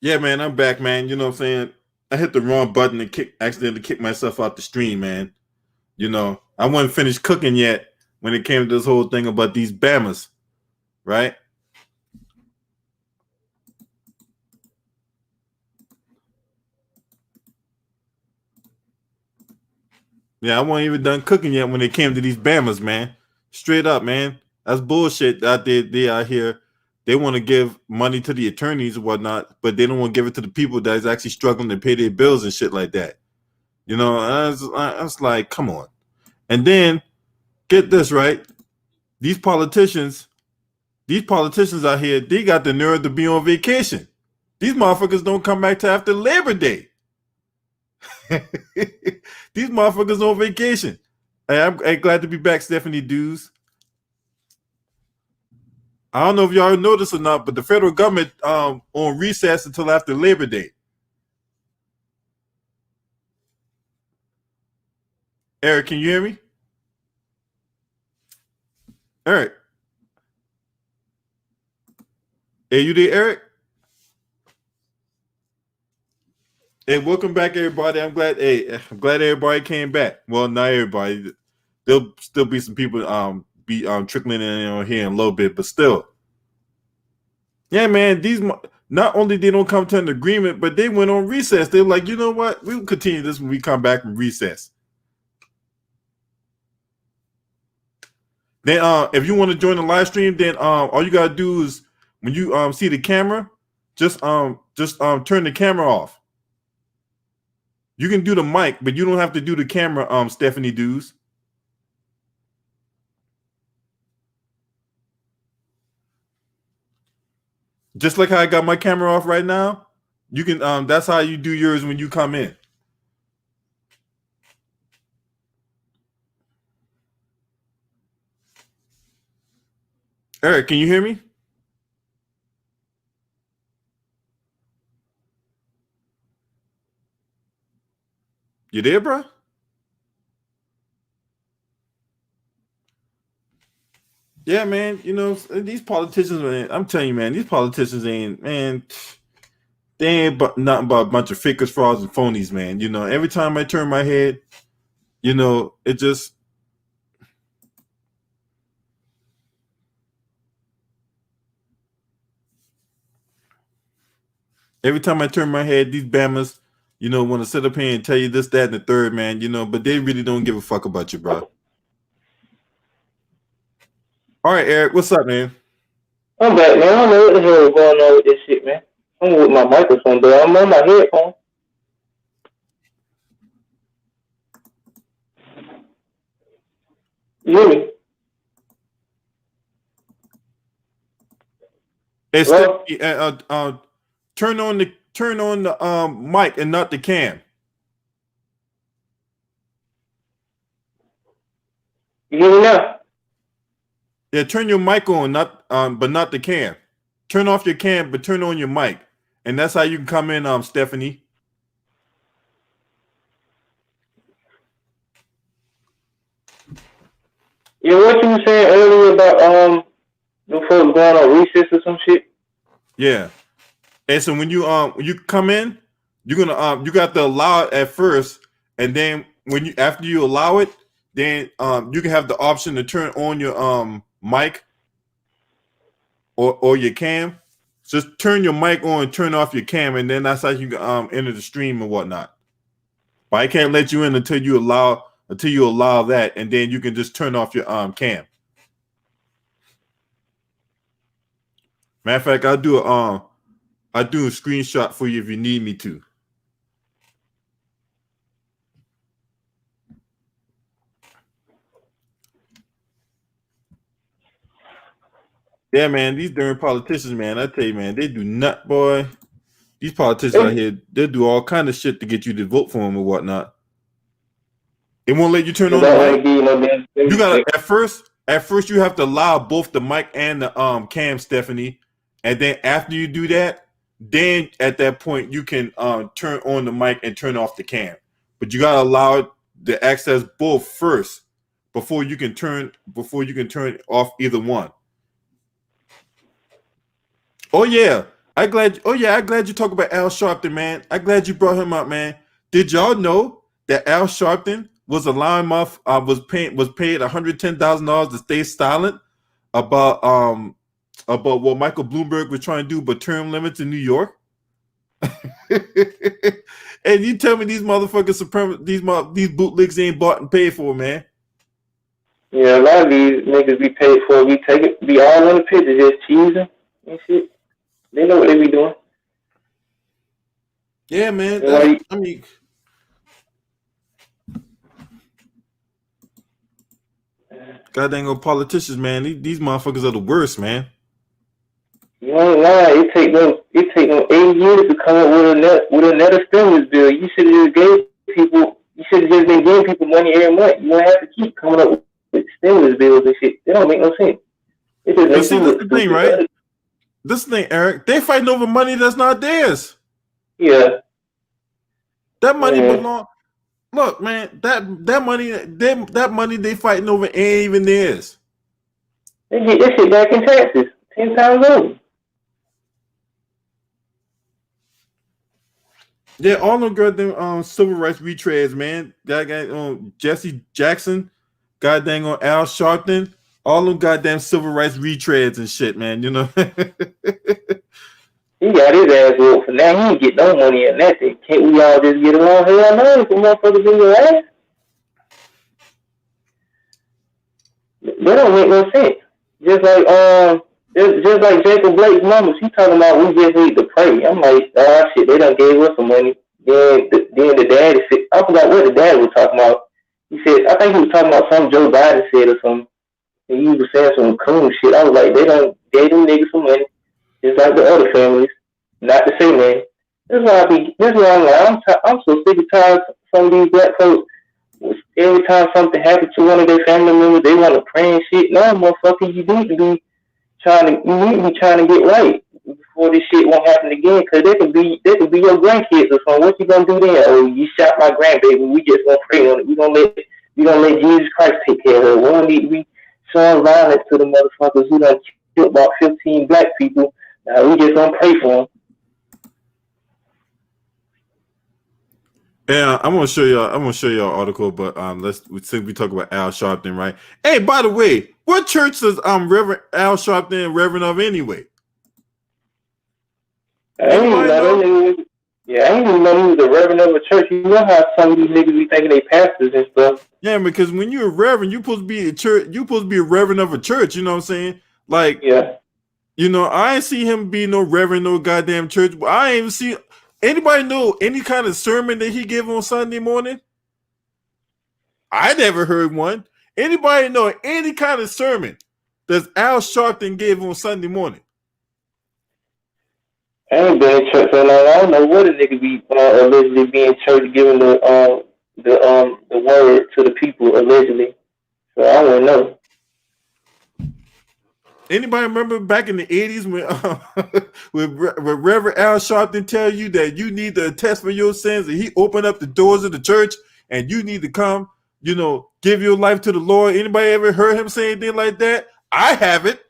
Yeah, man, I'm back, man. You know what I'm saying? I hit the wrong button and accidentally kicked myself out the stream, man. I wasn't finished cooking yet when it came to this whole thing about these Bamas, right? Yeah, I wasn't even done cooking yet when it came to these Bamas, man. Straight up, man. That's bullshit out there. They out here. They want to give money to the attorneys and whatnot, but they don't want to give it to the people that's actually struggling to pay their bills and shit like that. I was like, come on. And then get this right. These politicians, these politicians out here, they got the nerve to be on vacation. These motherfuckers don't come back till after Labor Day. These motherfuckers on vacation. Hey, I'm glad to be back, Stephanie Dews. I don't know if y'all noticed or not, but the federal government on recess until after Labor Day. Eric, can you hear me? Eric, hey, you there, Eric? Hey, welcome back, everybody. I'm glad everybody came back. Well, not everybody. There'll still be some people be trickling in on here in a little bit, but still. Yeah, man, these not only they don't come to an agreement, but they went on recess. They're like, you know what? We'll continue this when we come back from recess. Then if you want to join the live stream, then all you gotta do is when you see the camera, just turn the camera off. You can do the mic, but you don't have to do the camera, Stephanie Dews. Just like how I got my camera off right now, you can that's how you do yours when you come in. Eric, can you hear me? You there, bro? Yeah, man. These politicians, man. I'm telling you, man. These politicians ain't, man. They ain't but nothing but a bunch of fakers, frauds, and phonies, man. Every time I turn my head, it just every time I turn my head, these Bammers, want to sit up here and tell you this, that, and the third, man. But they really don't give a fuck about you, bro. All right, Eric, what's up, man? I'm back, man. I don't know what the hell is going on with this shit, man. I'm with my microphone, but I'm on my headphone. You hear me? Hey, Hello? Stephanie, turn on the mic and not the cam. You hear me now? Yeah, turn your mic on, but not the cam. Turn off your cam, but turn on your mic, and that's how you can come in, Stephanie. Yeah, what you were saying earlier about the folks going on recess or some shit? Yeah, and so when you come in, you're gonna you got to allow it at first, and then after you allow it, then you can have the option to turn on your mic or your cam. Just turn your mic on and turn off your cam, and then that's how you can enter the stream and whatnot. But I can't let you in until you allow that, and then you can just turn off your cam. Matter of fact, I'll do a screenshot for you if you need me to. Yeah, man, these darn politicians, man, I tell you, man, they do not, boy. These politicians out here, they do all kind of shit to get you to vote for them or whatnot. They won't let you turn They on the don't want mic. to give you no damn You gotta thing. at first you have to allow both the mic and the cam, Stephanie, and then after you do that, then at that point you can turn on the mic and turn off the cam. But you gotta allow it to access both first before you can turn off either one. Oh yeah, I'm glad you talk about Al Sharpton, man. I'm glad you brought him up, man. Did y'all know that Al Sharpton was allowing was paid $110,000 to stay silent about what Michael Bloomberg was trying to do, but term limits in New York? And you tell me these motherfuckers these bootlegs ain't bought and paid for, man. Yeah, a lot of these niggas be paid for. We take it, be all in the picture, just cheesing and shit. They know what they be doing. Yeah, man. Like, I mean, God dang old politicians, man. These motherfuckers are the worst, man. you ain't lying. It take them 8 years to come up with another stimulus bill. You should have just gave people. You should have just been giving people money every month. You don't have to keep coming up with stimulus bills and shit. It don't make no sense. It just But makes see, you this look the thing, stupid. right? This thing, Eric. They fighting over money that's not theirs. Yeah. That money belong. Look, man. That money they fighting over ain't even theirs. They get this shit back in taxes 10 times over. Yeah, all them goddamn civil rights retreads, man. That guy Jesse Jackson, goddamn on Al Sharpton, all them goddamn civil rights retreads and shit, man. You know. He got his ass whooped for now. He ain't get no money in that thing. Can't we all just get along? Hell no, some motherfuckers in your ass. That don't make no sense. Just like Jacob Blake's mama, she talking about we just need to pray. I'm like, shit, they done gave us some money. Then the daddy said, I forgot what the dad was talking about. He said, I think he was talking about something Joe Biden said or something. And he was saying some coon shit. I was like, they done gave them niggas some money, just like the other families. Not to say, man. This is why I'm like, I'm so sick and tired of some of these black folks. Every time something happens to one of their family members, they want to pray and shit. No, motherfucker, you need to be trying to get right before this shit won't happen again. Cause they could be your grandkids or something. What you gonna do then? Oh, you shot my grandbaby. We just gonna pray on it. We gonna let Jesus Christ take care of her. We don't need to be showing violence to the motherfuckers who done killed about 15 black people. We just gonna pray for them. Yeah, I'm gonna show y'all an article, but since we talk about Al Sharpton, right? Hey, by the way, what church does Reverend Al Sharpton Reverend of anyway? I ain't even know he was the reverend of a church. You know how some of these niggas be thinking they pastors and stuff. Yeah, because when you're a reverend, you're supposed to be a church. You're supposed to be a reverend of a church. You know what I'm saying? Like, yeah. You know, I ain't see him be no reverend, no goddamn church. I ain't even see anybody know any kind of sermon that he gave on Sunday morning. I never heard one. Anybody know any kind of sermon that Al Sharpton gave on Sunday morning? I ain't been in church so long. I don't know what a nigga be allegedly be in church giving the word to the people allegedly. So I don't know. Anybody remember back in the 80s when Reverend Al Sharpton tell you that you need to attest for your sins and he opened up the doors of the church and you need to come, you know, give your life to the Lord? Anybody ever heard him say anything like that? I haven't.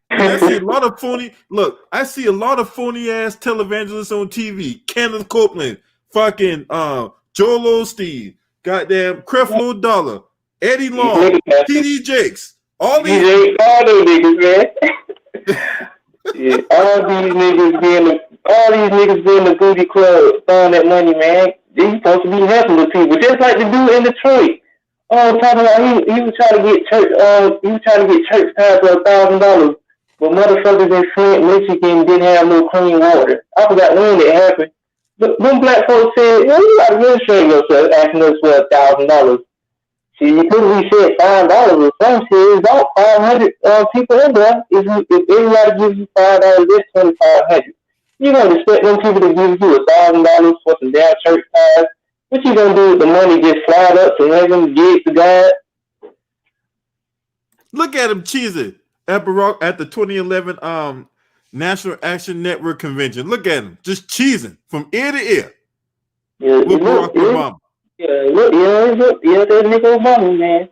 I see a lot of phony. Look, I see a lot of phony ass televangelists on TV. Kenneth Copeland, fucking Joel Osteen, goddamn Creflo Dollar, Eddie Long, T.D. Jakes, all these niggas, man. Yeah, all these niggas be in the booty club throwing that money, man. They supposed to be helping the people, just like the dude in Detroit. Talking about he was trying to get church time for $1,000. But motherfuckers in Flint, Michigan didn't have no clean water. I forgot when it happened. But them black folks said, well, you gotta register yourself asking us for $1,000. See, you couldn't be said $5 or some shit. It's about 500 people in there. If everybody gives you $5, that's 2,500. You don't expect them people to give you $1,000 for some damn church tithes. What you gonna do with the money? Just slide up to heaven, give it to God? Look at him cheesing at the 2011 National Action Network convention. Look at him just cheesing from ear to ear. Yeah, with Barack Obama. That nigga Obama, man.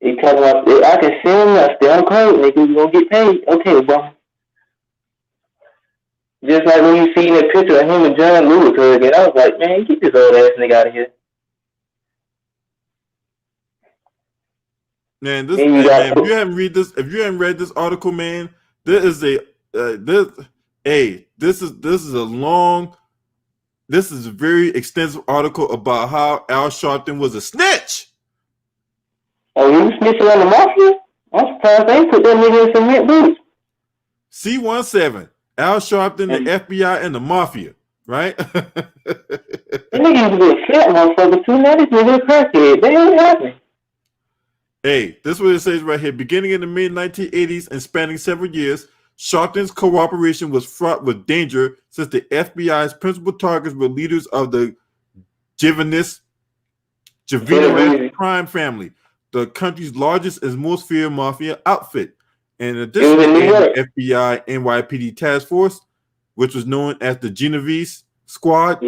He talking about, I can see him, I stay on code, nigga, you gonna get paid. Okay, Obama. Just like when you see that picture of him and John Lewis hugging, I was like, man, get this old ass nigga out of here. Man, if you haven't read this article, man, this is a very extensive article about how Al Sharpton was a snitch. Oh, you snitching on the mafia? I'm surprised they put that nigga in cement boots. C-17, Al Sharpton, the FBI, and the mafia, right? That nigga used to be a fat motherfucker too. Now this nigga a crackhead. That ain't happening. Hey, this is what it says right here. Beginning in the mid-1980s and spanning several years, Sharpton's cooperation was fraught with danger since the FBI's principal targets were leaders of the Javanese crime family, the country's largest and most feared mafia outfit. And additionally, the FBI NYPD task force, which was known as the Genovese Squad,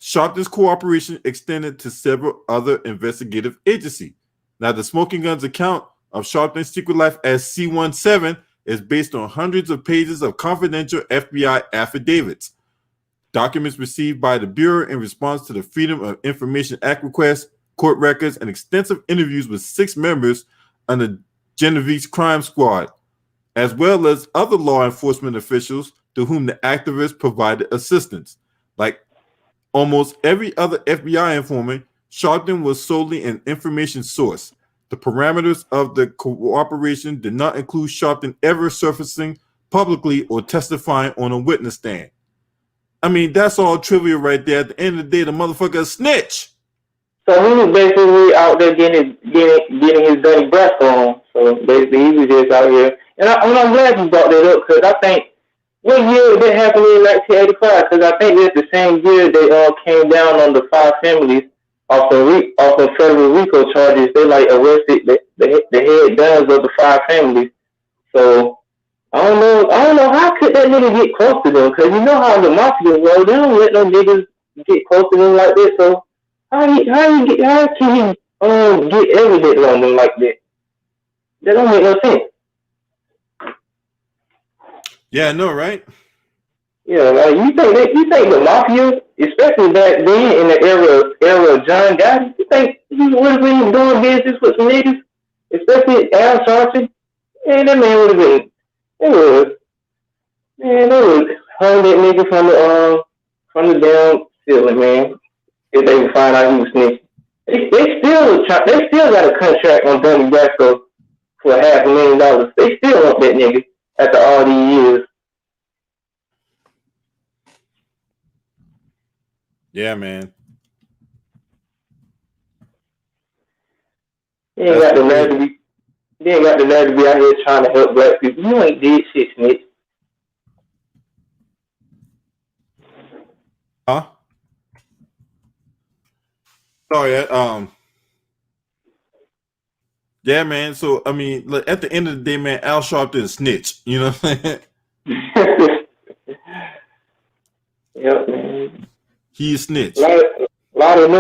Sharpton's cooperation extended to several other investigative agencies. Now, the Smoking Guns account of Sharpton's secret life as C-17 is based on hundreds of pages of confidential FBI affidavits, documents received by the Bureau in response to the Freedom of Information Act request, court records, and extensive interviews with 6 members on the Genovese Crime Squad, as well as other law enforcement officials to whom the activists provided assistance. Like almost every other FBI informant, Sharpton was solely an information source. The parameters of the cooperation did not include Sharpton ever surfacing publicly or testifying on a witness stand. I mean, that's all trivia right there. At the end of the day, the motherfucker is snitch. So he was basically out there getting his dirty breath on. So basically, he was just out here. And I'm glad you brought that up because I think what year did that happen in 1985? Because I think it's the same year they came down on the 5 families off of federal RICO charges. They like arrested the head guns of the 5 families. So I don't know how could that nigga get close to them? Because you know how the mafia roll. They don't let no niggas get close to them like that. So how can he get evidence on them like that? That don't make no sense. Yeah, I know, right? Yeah, like you think the mafia, especially back then in the era of John Gotti, you think he would have been doing business with some niggas, especially Al Sharpton? Man, that man would have been. They would hung that nigga from the damn ceiling, man. If they would find out he was snitching. They still got a contract on Donnie Brasco for $500,000. They still want that nigga after all these years. Yeah, man. They ain't got the nerve to be out here trying to help black people. You ain't did shit, snitch. Huh? Sorry, yeah, man. So I mean, look, at the end of the day, man, Al Sharpton is snitch. You know what I'm saying? Yep, man. He is snitch. A lot of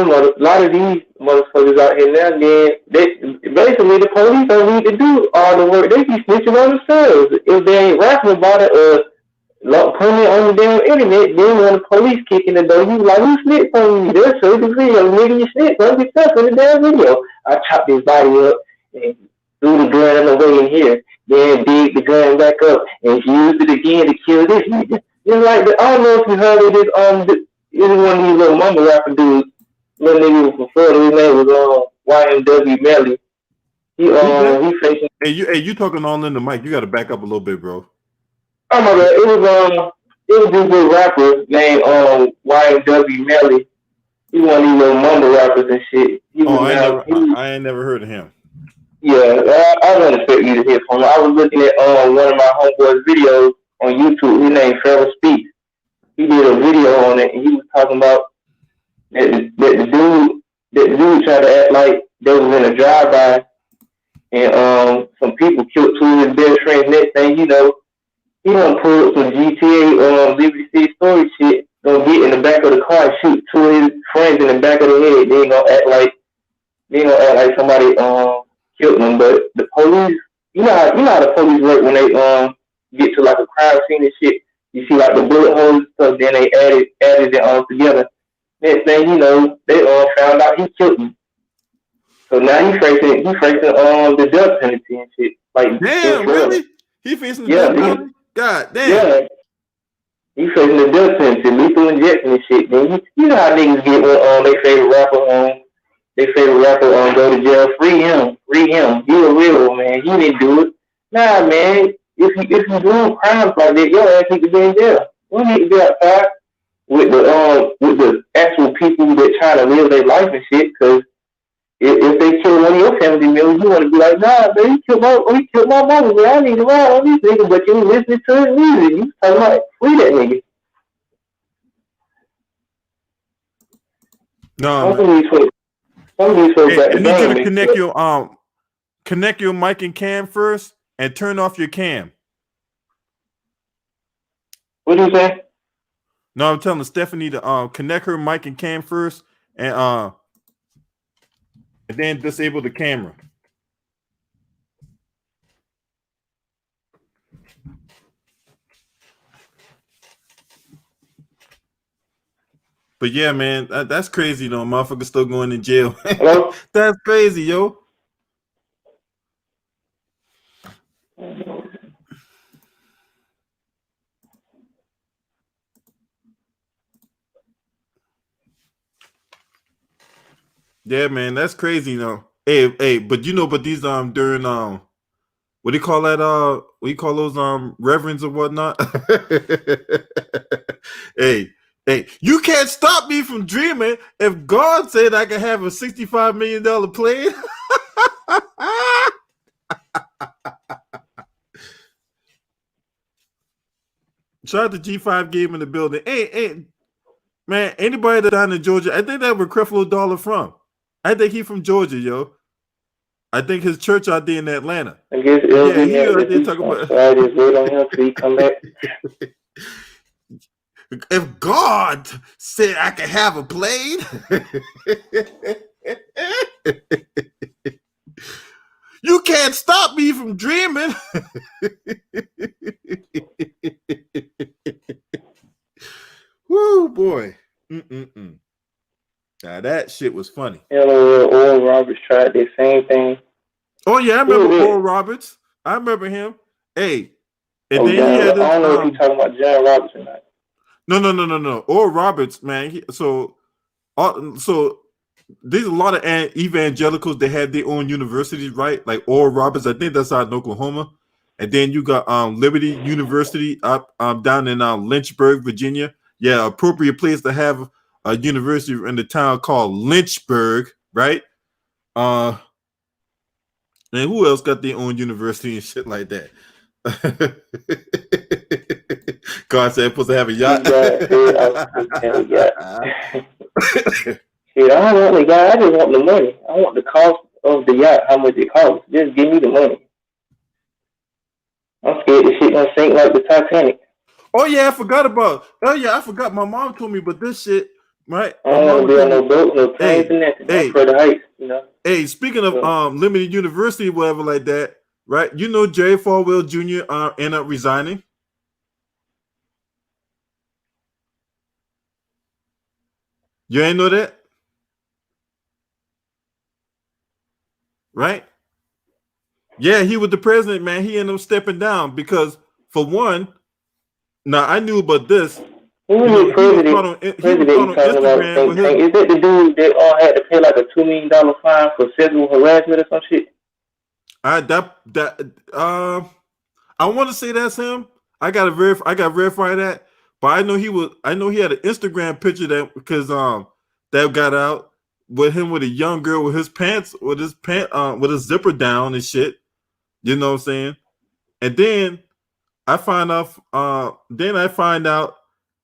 these motherfuckers out here now, basically the police don't need to do all the work. They be snitching on themselves. If they ain't rapping about it putting it on the damn internet, then when the police kick in the door, you like, who snitched on you? They'll show the video, nigga, you snitched on yourself in the damn video. I chopped his body up and threw the gun away in here, then dig the gun back up and used it again to kill this nigga. It's like, I don't know if you heard of this, one of these little mumble rapper dudes, little nigga from Florida, his name was YMW Melly. He facing. Hey, you talking all in the mic? You got to back up a little bit, bro. Oh my god, it was this little rapper named YMW Melly. He one of these little mumble rappers and shit. I ain't never heard of him. Yeah, I don't expect you to hear from him. I was looking at one of my homeboys' videos on YouTube. His name Trevor Speaks. He did a video on it, and he was talking about that the dude tried to act like they was in a drive-by, and some people killed 2 of his best friends. Next thing you know, he done pull up some GTA Liberty City Story shit, gonna get in the back of the car and shoot 2 of his friends in the back of the head. They ain't gonna act like somebody killed them. But the police, you know how the police work when they get to like a crime scene and shit. You see like the bullet holes and stuff. Then they added it all together. Next thing you know, they all found out he killed me. So now he facing the death penalty and shit. Like in Damn, Florida. really? He facing the Yeah, death penalty? God damn. yeah. He facing the death penalty, lethal injection and shit. Then you know how niggas get when their favorite rapper go to jail. Free him. He a real man. He didn't do it. Nah, man. If you doing crimes like that, your ass need to be in jail. You don't need to be outside with the actual people that trying to live their life and shit. Because if they kill one of your family members, you want to be like, nah, man, he killed my mama, man. I need to ride on these niggas, but you listening to his music. You talking about free that nigga. No, Some of these folks got I the need you to game. connect your mic and cam first and turn off your cam. What you say? No, I'm telling Stephanie to connect her mic and cam first and then disable the camera. But yeah, man, that's crazy though. Motherfuckers still going to jail. Hello? That's crazy, yo. Yeah, man, that's crazy, though. Hey, but these during what do you call that? What do you call those reverends or whatnot? hey, you can't stop me from dreaming. If God said I could have a $65 million plane. Shout out to G5 Game in the building. Hey, man, anybody that down in Georgia, I think that's where Creflo Dollar from. I think he from Georgia, yo. I think his church out there in Atlanta. I guess LV he out there talking about. So I just wait on him till he come back. If God said I could have a plane, you can't stop me from dreaming. Woo, boy. Now that shit was funny. Oral Roberts tried the same thing. Oh yeah, I remember Oral Roberts. I remember him. Hey, and then he had this, I don't know if he's talking about John Roberts or not. No. Oral Roberts, man. So there's a lot of evangelicals that had their own universities, right? Like Oral Roberts, I think that's out in Oklahoma. And then you got Liberty University up down in Lynchburg, Virginia. Yeah, appropriate place to have a university in the town called Lynchburg, right? And who else got their own university and shit like that? God said supposed to have a yacht. Shit, I don't want the yacht. I just want the money. I want the cost of the yacht, how much it costs. Just give me the money. I'm scared this shit gonna sink like the Titanic. Oh yeah, I forgot. My mom told me about this shit, right? I don't want to be on no boat, no planes, and nothing. I'm for the heights, you know. Hey, speaking of limited university, whatever like that, right? You know Jerry Falwell Jr. Ended up resigning. You ain't know that? Right? Yeah, he was the president, man. He ended up stepping down because, for one, now I knew about this. Who was the president? He was on Instagram. Is that the dude that had to pay like a $2 million fine for sexual harassment or some shit? I want to say that's him. I got verify that, but I know he had an Instagram picture that because that got out with him with a young girl with his zipper down and shit. You know what I'm saying? And then I find out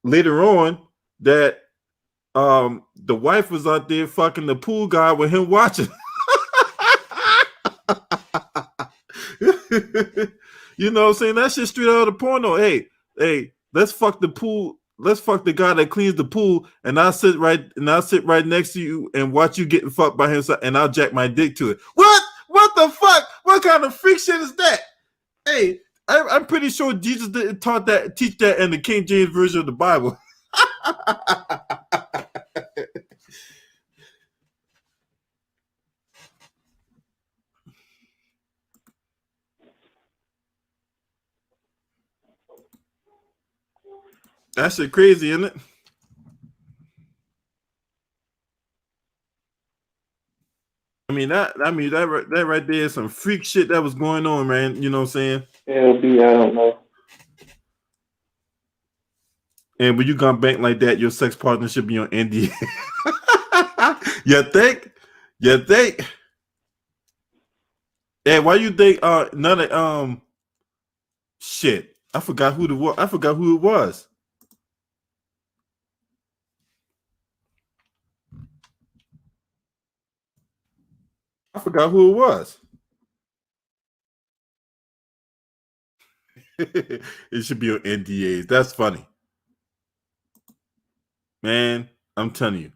later on that the wife was out there fucking the pool guy with him watching. You know what I'm saying? That shit straight out of porno. Hey, let's fuck the pool. Let's fuck the guy that cleans the pool, and I'll sit right next to you and watch you getting fucked by him, and I'll jack my dick to it. What the fuck? What kind of freak shit is that? Hey, I'm pretty sure Jesus didn't teach that in the King James version of the Bible. That shit crazy, isn't it? That right there is some freak shit that was going on, man. You know what I'm saying? LB, I don't know. And when you got back like that, your sex partner should be on NDA. You think? You think? Hey, why you think none of shit. I forgot who it was. I forgot who it was. I forgot who it was. It should be on NDAs. That's funny. Man, I'm telling you.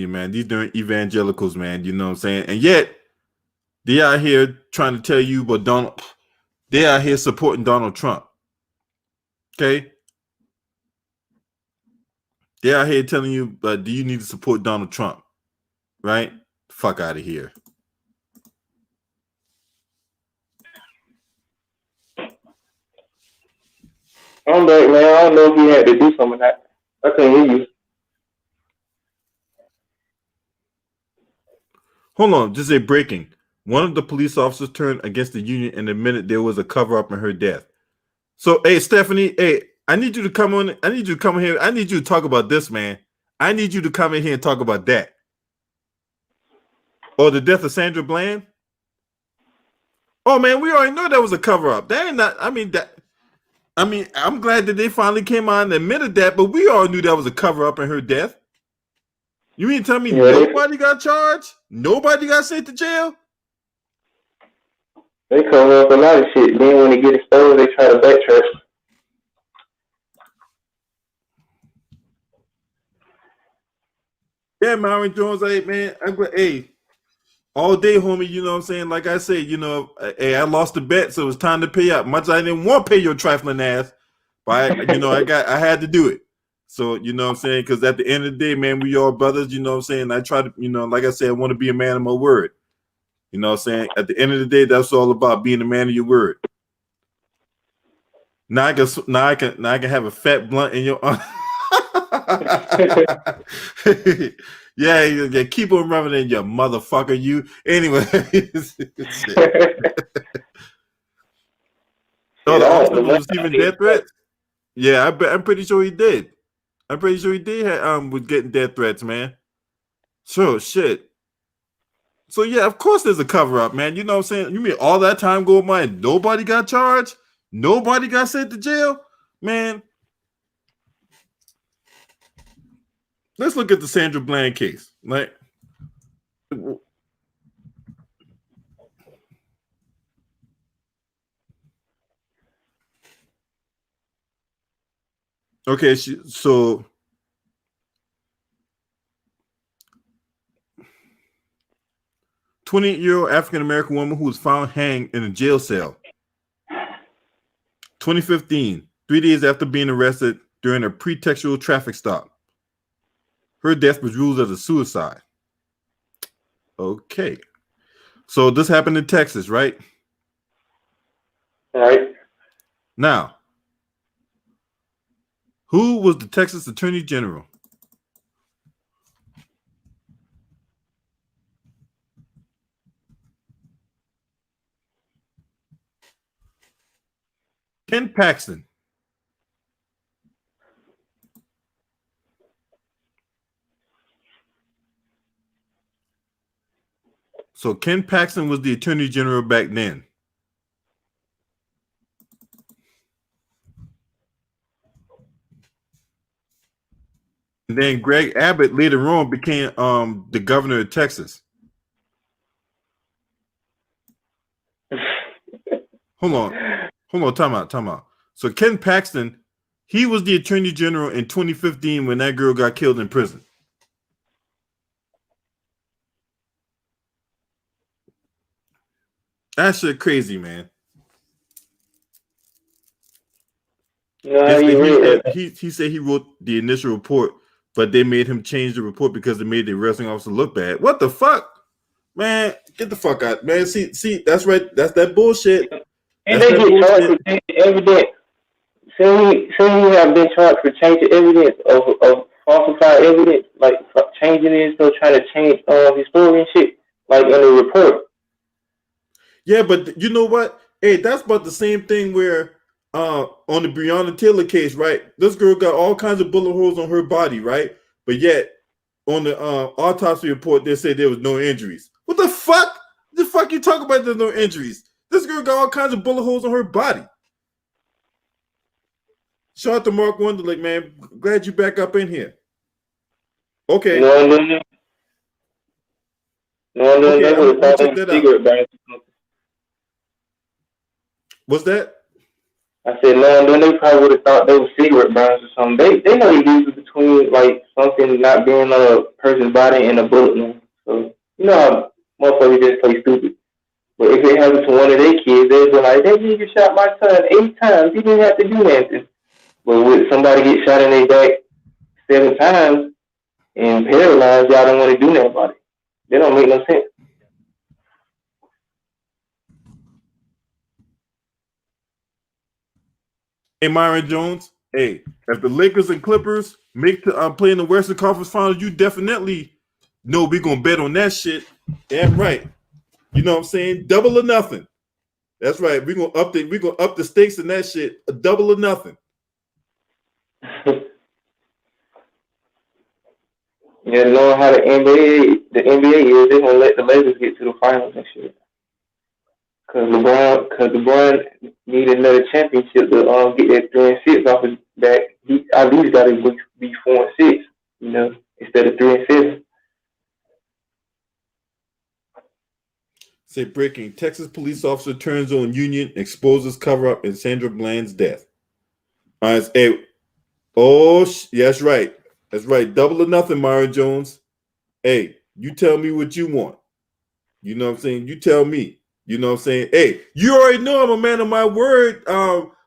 Man. These are evangelicals, man. You know what I'm saying? And yet, they out here trying to tell you what they out here supporting Donald Trump. Okay? They out here telling you, do you need to support Donald Trump? Right? Fuck out of here. I'm back, man. I don't know if he had to do something that. I couldn't hear you. Hold on, just a breaking. One of the police officers turned against the union and admitted there was a cover-up in her death. So, hey, Stephanie, hey, I need you to come on. I need you to come here. I need you to talk about this, man. I need you to come in here and talk about that. Or the death of Sandra Bland. Oh, man, we already know that was a cover-up. That ain't not, I'm glad that they finally came out and admitted that, but we all knew that was a cover-up in her death. You mean to tell me nobody got charged? Nobody got sent to jail? They cover up a lot of shit. Then when they get exposed, they try to backtrack. Yeah, Myron Jones, hey, man, hey, all day, homie, you know what I'm saying? Like I said, hey, I lost the bet, so it's time to pay up. Much I didn't want to pay your trifling ass, but I had to do it. So, you know what I'm saying? Because at the end of the day, man, we all brothers, you know what I'm saying? I try to, like I said, I want to be a man of my word. You know what I'm saying? At the end of the day, that's all about being a man of your word. Now I can have a fat blunt in your yeah, keep on rubbing in your motherfucker, you. Anyway. Oh, the officer was receiving death threats? Yeah, I'm pretty sure he did. I'm pretty sure he did was getting death threats, man. So shit. So yeah, of course there's a cover-up, man. You know what I'm saying? You mean all that time going by and nobody got charged? Nobody got sent to jail? Man. Let's look at the Sandra Bland case. Like, okay, so 28-year-old African-American woman who was found hanged in a jail cell. 2015, 3 days after being arrested during a pretextual traffic stop. Her death was ruled as a suicide. Okay. So this happened in Texas, right? Right. Now, who was the Texas Attorney General? Ken Paxton. So Ken Paxton was the Attorney General back then. And then Greg Abbott later on became the governor of Texas. Hold on, time out. So Ken Paxton, he was the Attorney General in 2015 when that girl got killed in prison. That shit crazy, man. You know how He said he wrote the initial report, but they made him change the report because they made the arresting officer look bad. What the fuck, man? Get the fuck out, man. See, that's right. That's that bullshit. And they get charged for changing evidence. Say he have been charged for changing evidence of falsified evidence, like changing it, so trying to change his story and shit, like in the report. Yeah, but you know what? Hey, that's about the same thing where on the Breonna Taylor case, right? This girl got all kinds of bullet holes on her body, right? But yet on the autopsy report, they said there was no injuries. What the fuck? The fuck you talking about? There's no injuries. This girl got all kinds of bullet holes on her body. Shout out to Mark Wonderlick, man. Glad you back up in here. Okay. No, they would have thought they were cigarette burns or something. What's that? I said, no, then they probably would have thought they were cigarette burns or something. They know the difference between like something not being on a person's body and a bullet wound. So you know how motherfuckers just play stupid. But if it happened to one of their kids, they'd be like, that nigga shot my son 8 times. He didn't have to do anything. But with somebody get shot in their back 7 times and paralyzed, y'all don't want to do nothing about it. That don't make no sense. Hey, Myron Jones. Hey, if the Lakers and Clippers make to play in the Western Conference Finals, you definitely know we're gonna bet on that shit. Damn right. You know what I'm saying? Double or nothing. That's right. We're gonna up the stakes in that shit. A double or nothing. Yeah, knowing how the NBA is, they're gonna let the Lakers get to the finals and shit. Cause LeBron needed another championship to get that 3-6 off his back. He at least got to be 4-6, you know, instead of 3-7. Say breaking: Texas police officer turns on union, exposes cover-up in Sandra Bland's death. All right, hey, yeah, that's right. That's right. Double or nothing, Myron Jones. Hey, you tell me what you want. You know what I'm saying? You tell me. You know what I'm saying? Hey, you already know I'm a man of my word,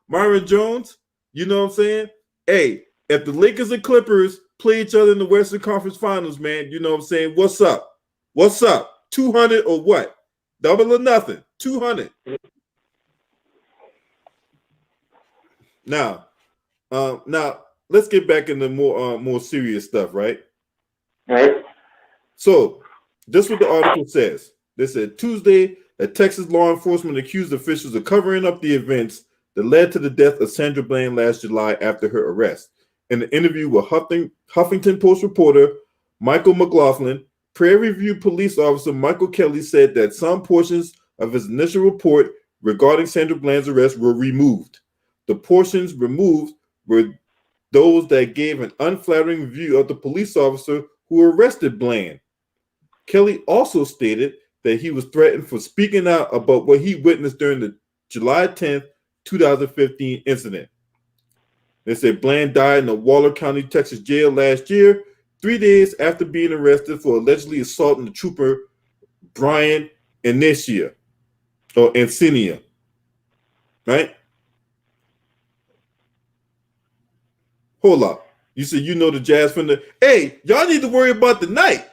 Myron Jones. You know what I'm saying? Hey, if the Lakers and Clippers play each other in the Western Conference Finals, man, you know what I'm saying? What's up? What's up? 200 or what? Double or nothing. 200. Now let's get back into more serious stuff, right? Right. So this is what the article says. They said Tuesday that Texas law enforcement accused officials of covering up the events that led to the death of Sandra Bland last July after her arrest. In an interview with Huffington Post reporter Michael McLaughlin, Prairie View police officer Michael Kelly said that some portions of his initial report regarding Sandra Bland's arrest were removed. The portions removed were those that gave an unflattering view of the police officer who arrested Bland. Kelly also stated that he was threatened for speaking out about what he witnessed during the July 10th, 2015 incident. They said Bland died in the Waller County, Texas jail last year, 3 days after being arrested for allegedly assaulting the trooper Brian Encinia. Right? Hold up. You said you know the Jazz from the... Hey, y'all need to worry about the night.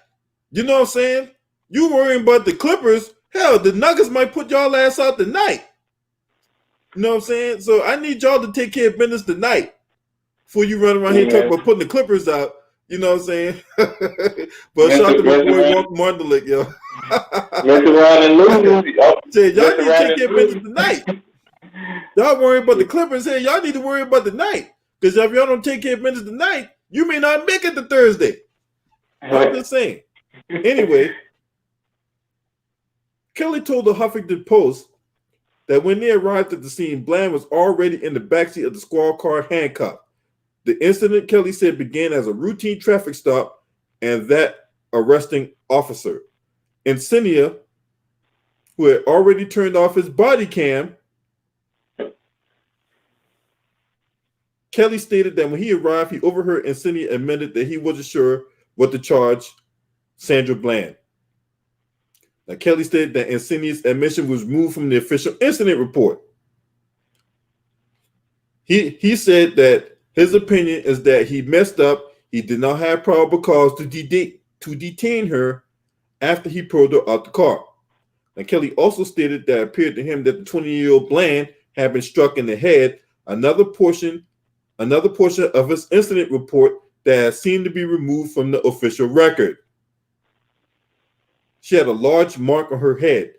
You know what I'm saying? You worrying about the Clippers? Hell, the Nuggets might put y'all ass out tonight. You know what I'm saying? So I need y'all to take care of business tonight before you run around here talking about putting the Clippers out. You know what I'm saying? But shout out to my boy Walker Mondelik, yo. Mess around and lose. Y'all need to take care of business tonight. Y'all worry about the Clippers here. Y'all need to worry about the night. Because if y'all don't take care of business tonight, you may not make it to Thursday. I'm just saying. Anyway, Kelly told the Huffington Post that when they arrived at the scene, Bland was already in the backseat of the squad car handcuffed. The incident, Kelly said, began as a routine traffic stop and that arresting officer. Encinia, who had already turned off his body cam, Kelly stated that when he arrived, he overheard Encinia admitted that he wasn't sure what to charge Sandra Bland. Now, Kelly stated that Insignia's admission was removed from the official incident report. He said that his opinion is that he messed up. He did not have probable cause to detain her after he pulled her out the car. Now, Kelly also stated that it appeared to him that the 20-year-old Bland had been struck in the head. Another portion of his incident report that seemed to be removed from the official record. She had a large mark on her head.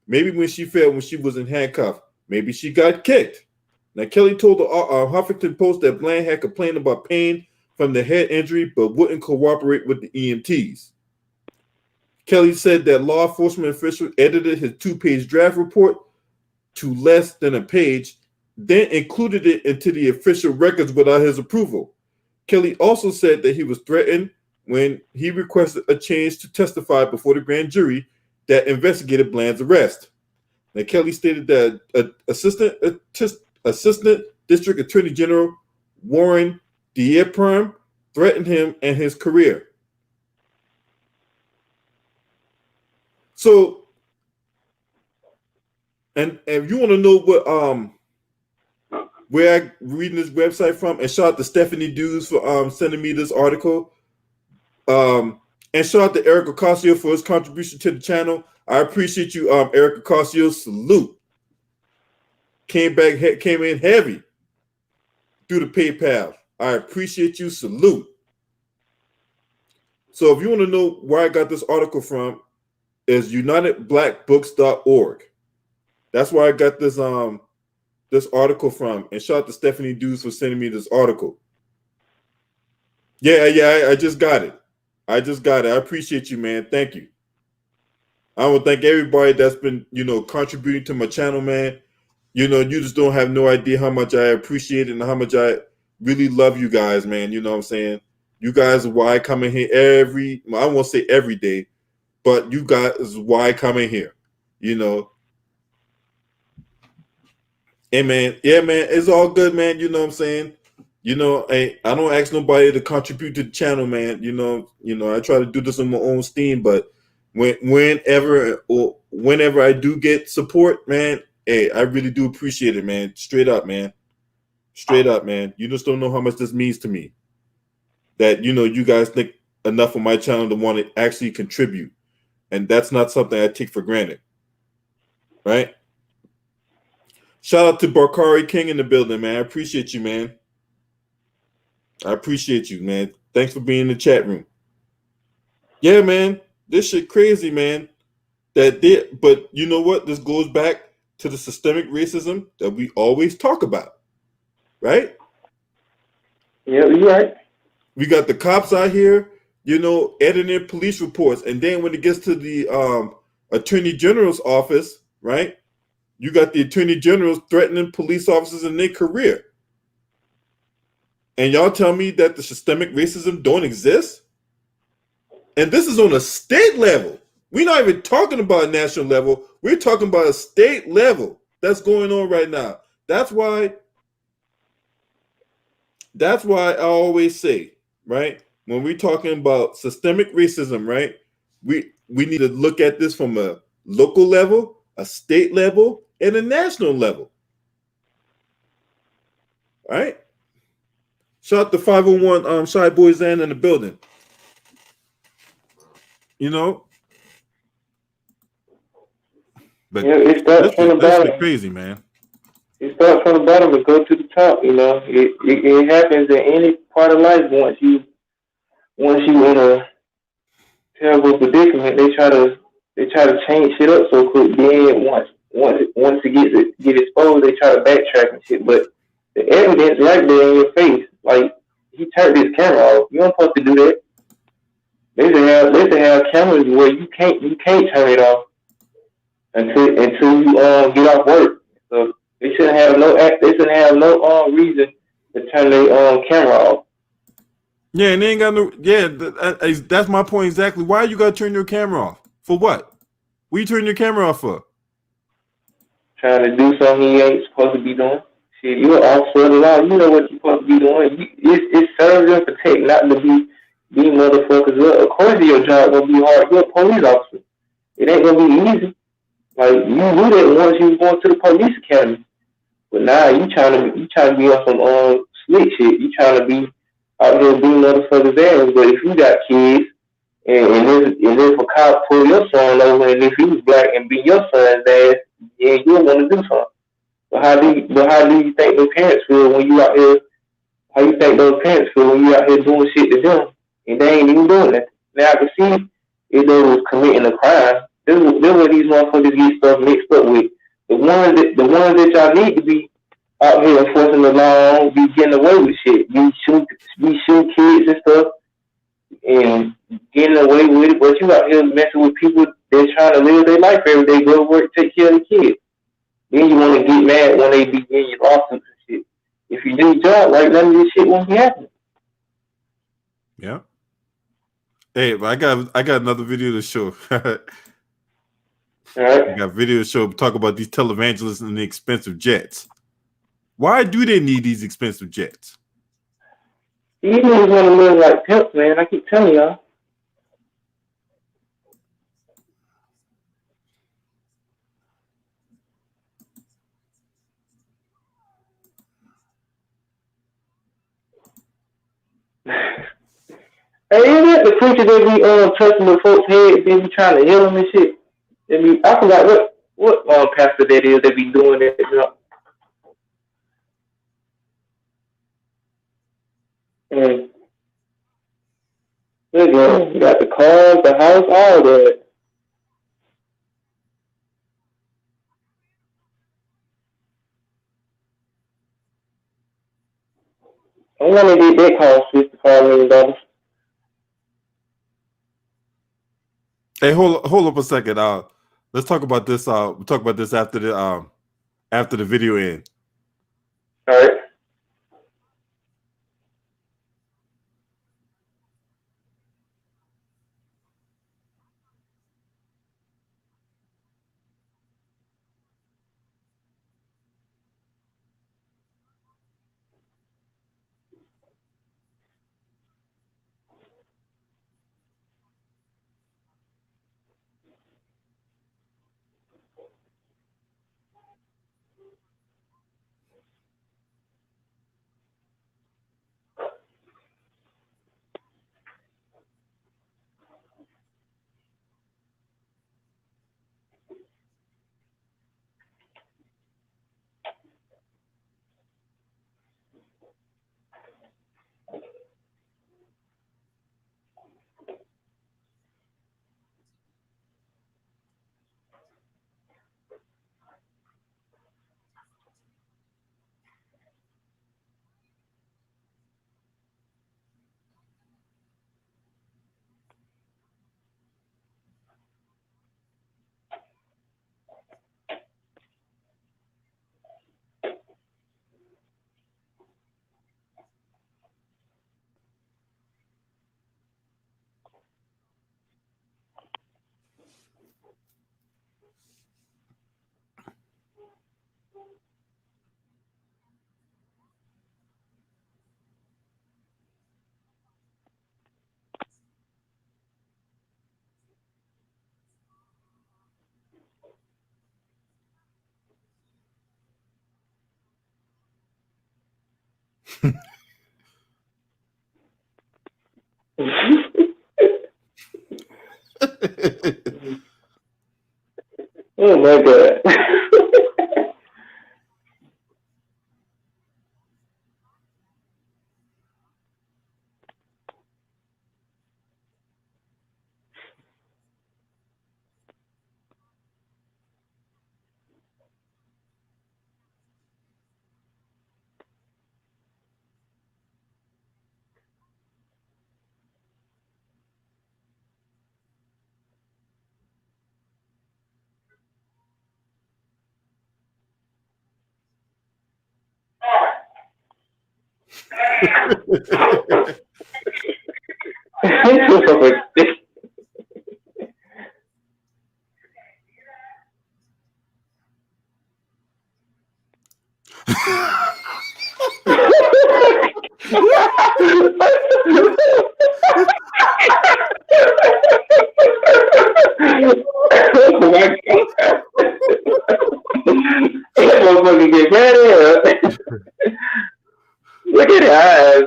Maybe when she fell when she was in handcuffs. Maybe she got kicked. Now, Kelly told the Huffington Post that Bland had complained about pain from the head injury, but wouldn't cooperate with the EMTs. Kelly said that law enforcement officials edited his 2-page draft report to less than a page, then included it into the official records without his approval. Kelly also said that he was threatened when he requested a change to testify before the grand jury that investigated Bland's arrest. Now, Kelly stated that Assistant District Attorney General Warren Dieperm threatened him and his career. So, and if you want to know what where I'm reading this website from, and shout out to Stephanie Dews for sending me this article. And shout out to Eric Ocasio for his contribution to the channel. I appreciate you, Eric Ocasio. Salute. Came in heavy through the PayPal. I appreciate you. Salute. So if you want to know where I got this article from, is UnitedBlackBooks.org. That's where I got this this article from. And shout out to Stephanie Dews for sending me this article. Yeah, I just got it. I appreciate you, man. Thank you. I want to thank everybody that's been, contributing to my channel, man. You just don't have no idea how much I appreciate it and how much I really love you guys, man. You know what I'm saying? You guys are why I come in here I won't say every day, but you guys is why I come in here, Hey, man. Yeah, man. It's all good, man. You know what I'm saying? I don't ask nobody to contribute to the channel, man. I try to do this on my own steam, but whenever I do get support, man, hey, I really do appreciate it, man. Straight up, man. You just don't know how much this means to me. That, you guys think enough of my channel to want to actually contribute. And that's not something I take for granted. Right? Shout out to Barkari King in the building, man. I appreciate you, man. Thanks for being in the chat room. Yeah, man. This shit crazy, man. But you know what? This goes back to the systemic racism that we always talk about. Right? Yeah, you're right. We got the cops out here, editing police reports. And then when it gets to the Attorney General's office, right? You got the Attorney Generals threatening police officers in their career. And y'all tell me that the systemic racism don't exist? And this is on a state level. We're not even talking about a national level. We're talking about a state level that's going on right now. That's why I always say, right, when we're talking about systemic racism, right, we need to look at this from a local level, a state level, and a national level. All right? Shout out to 501 Shy Boy Zan in the building. But yeah, it starts from the bottom. Crazy, man. It starts from the bottom and go to the top. It happens in any part of life. Once you in a terrible predicament, they try to change shit up so quick. Then once it get exposed, they try to backtrack and shit. But the evidence right there in your face, like he turned his camera off. You don't supposed to do that. They should have cameras where you can't turn it off until you get off work. So they shouldn't have no reason to turn their camera off. Yeah, and they ain't got no. Yeah, that's my point exactly. Why you gotta turn your camera off? For what? What you turn your camera off for? Trying to do something he ain't supposed to be doing. Shit, you're an officer of the law. You know what you're supposed to be doing. It serves and protect, not to be motherfuckers up. Of course, your job gonna be hard. You're a police officer. It ain't gonna be easy. Like you knew that once you was going to the police academy, but now you trying to be on some slick shit. You trying to be out here being motherfuckers' ass. But if you got kids and if a cop pull your son over and if he was black and beat your son's ass, yeah, you'll want to do something. But how do you think those parents feel when you out here? How you think those parents feel when you out here doing shit to them and they ain't even doing that? Now I can see if they was committing a crime. This is where these motherfuckers get stuff mixed up with. The ones that y'all need to be out here enforcing the law, be getting away with shit, be shooting kids and stuff, and getting away with it. But you out here messing with people that's trying to live their life every day, go to work, take care of the kids. Then you want to get mad when they be getting your lawsuits and shit. If you do your job right, none of this shit won't be happening. Yeah. Hey, but I got another video to show. All right. I got a video to show. Talk about these televangelists and the expensive jets. Why do they need these expensive jets? These niggas want to live like pimps, man. I keep telling y'all. Hey, isn't that the preacher that be touching the folks' head, they be trying to heal them and shit? I forgot what pastor that is that be doing that. You know? And you got the cars, the house, all that. I want to get that cost $55 million. Hey, hold up a second. Let's talk about this. We'll talk about this after the video ends. All right. Oh my god. Oh my God. That motherfucker get mad at her. Look at his eyes.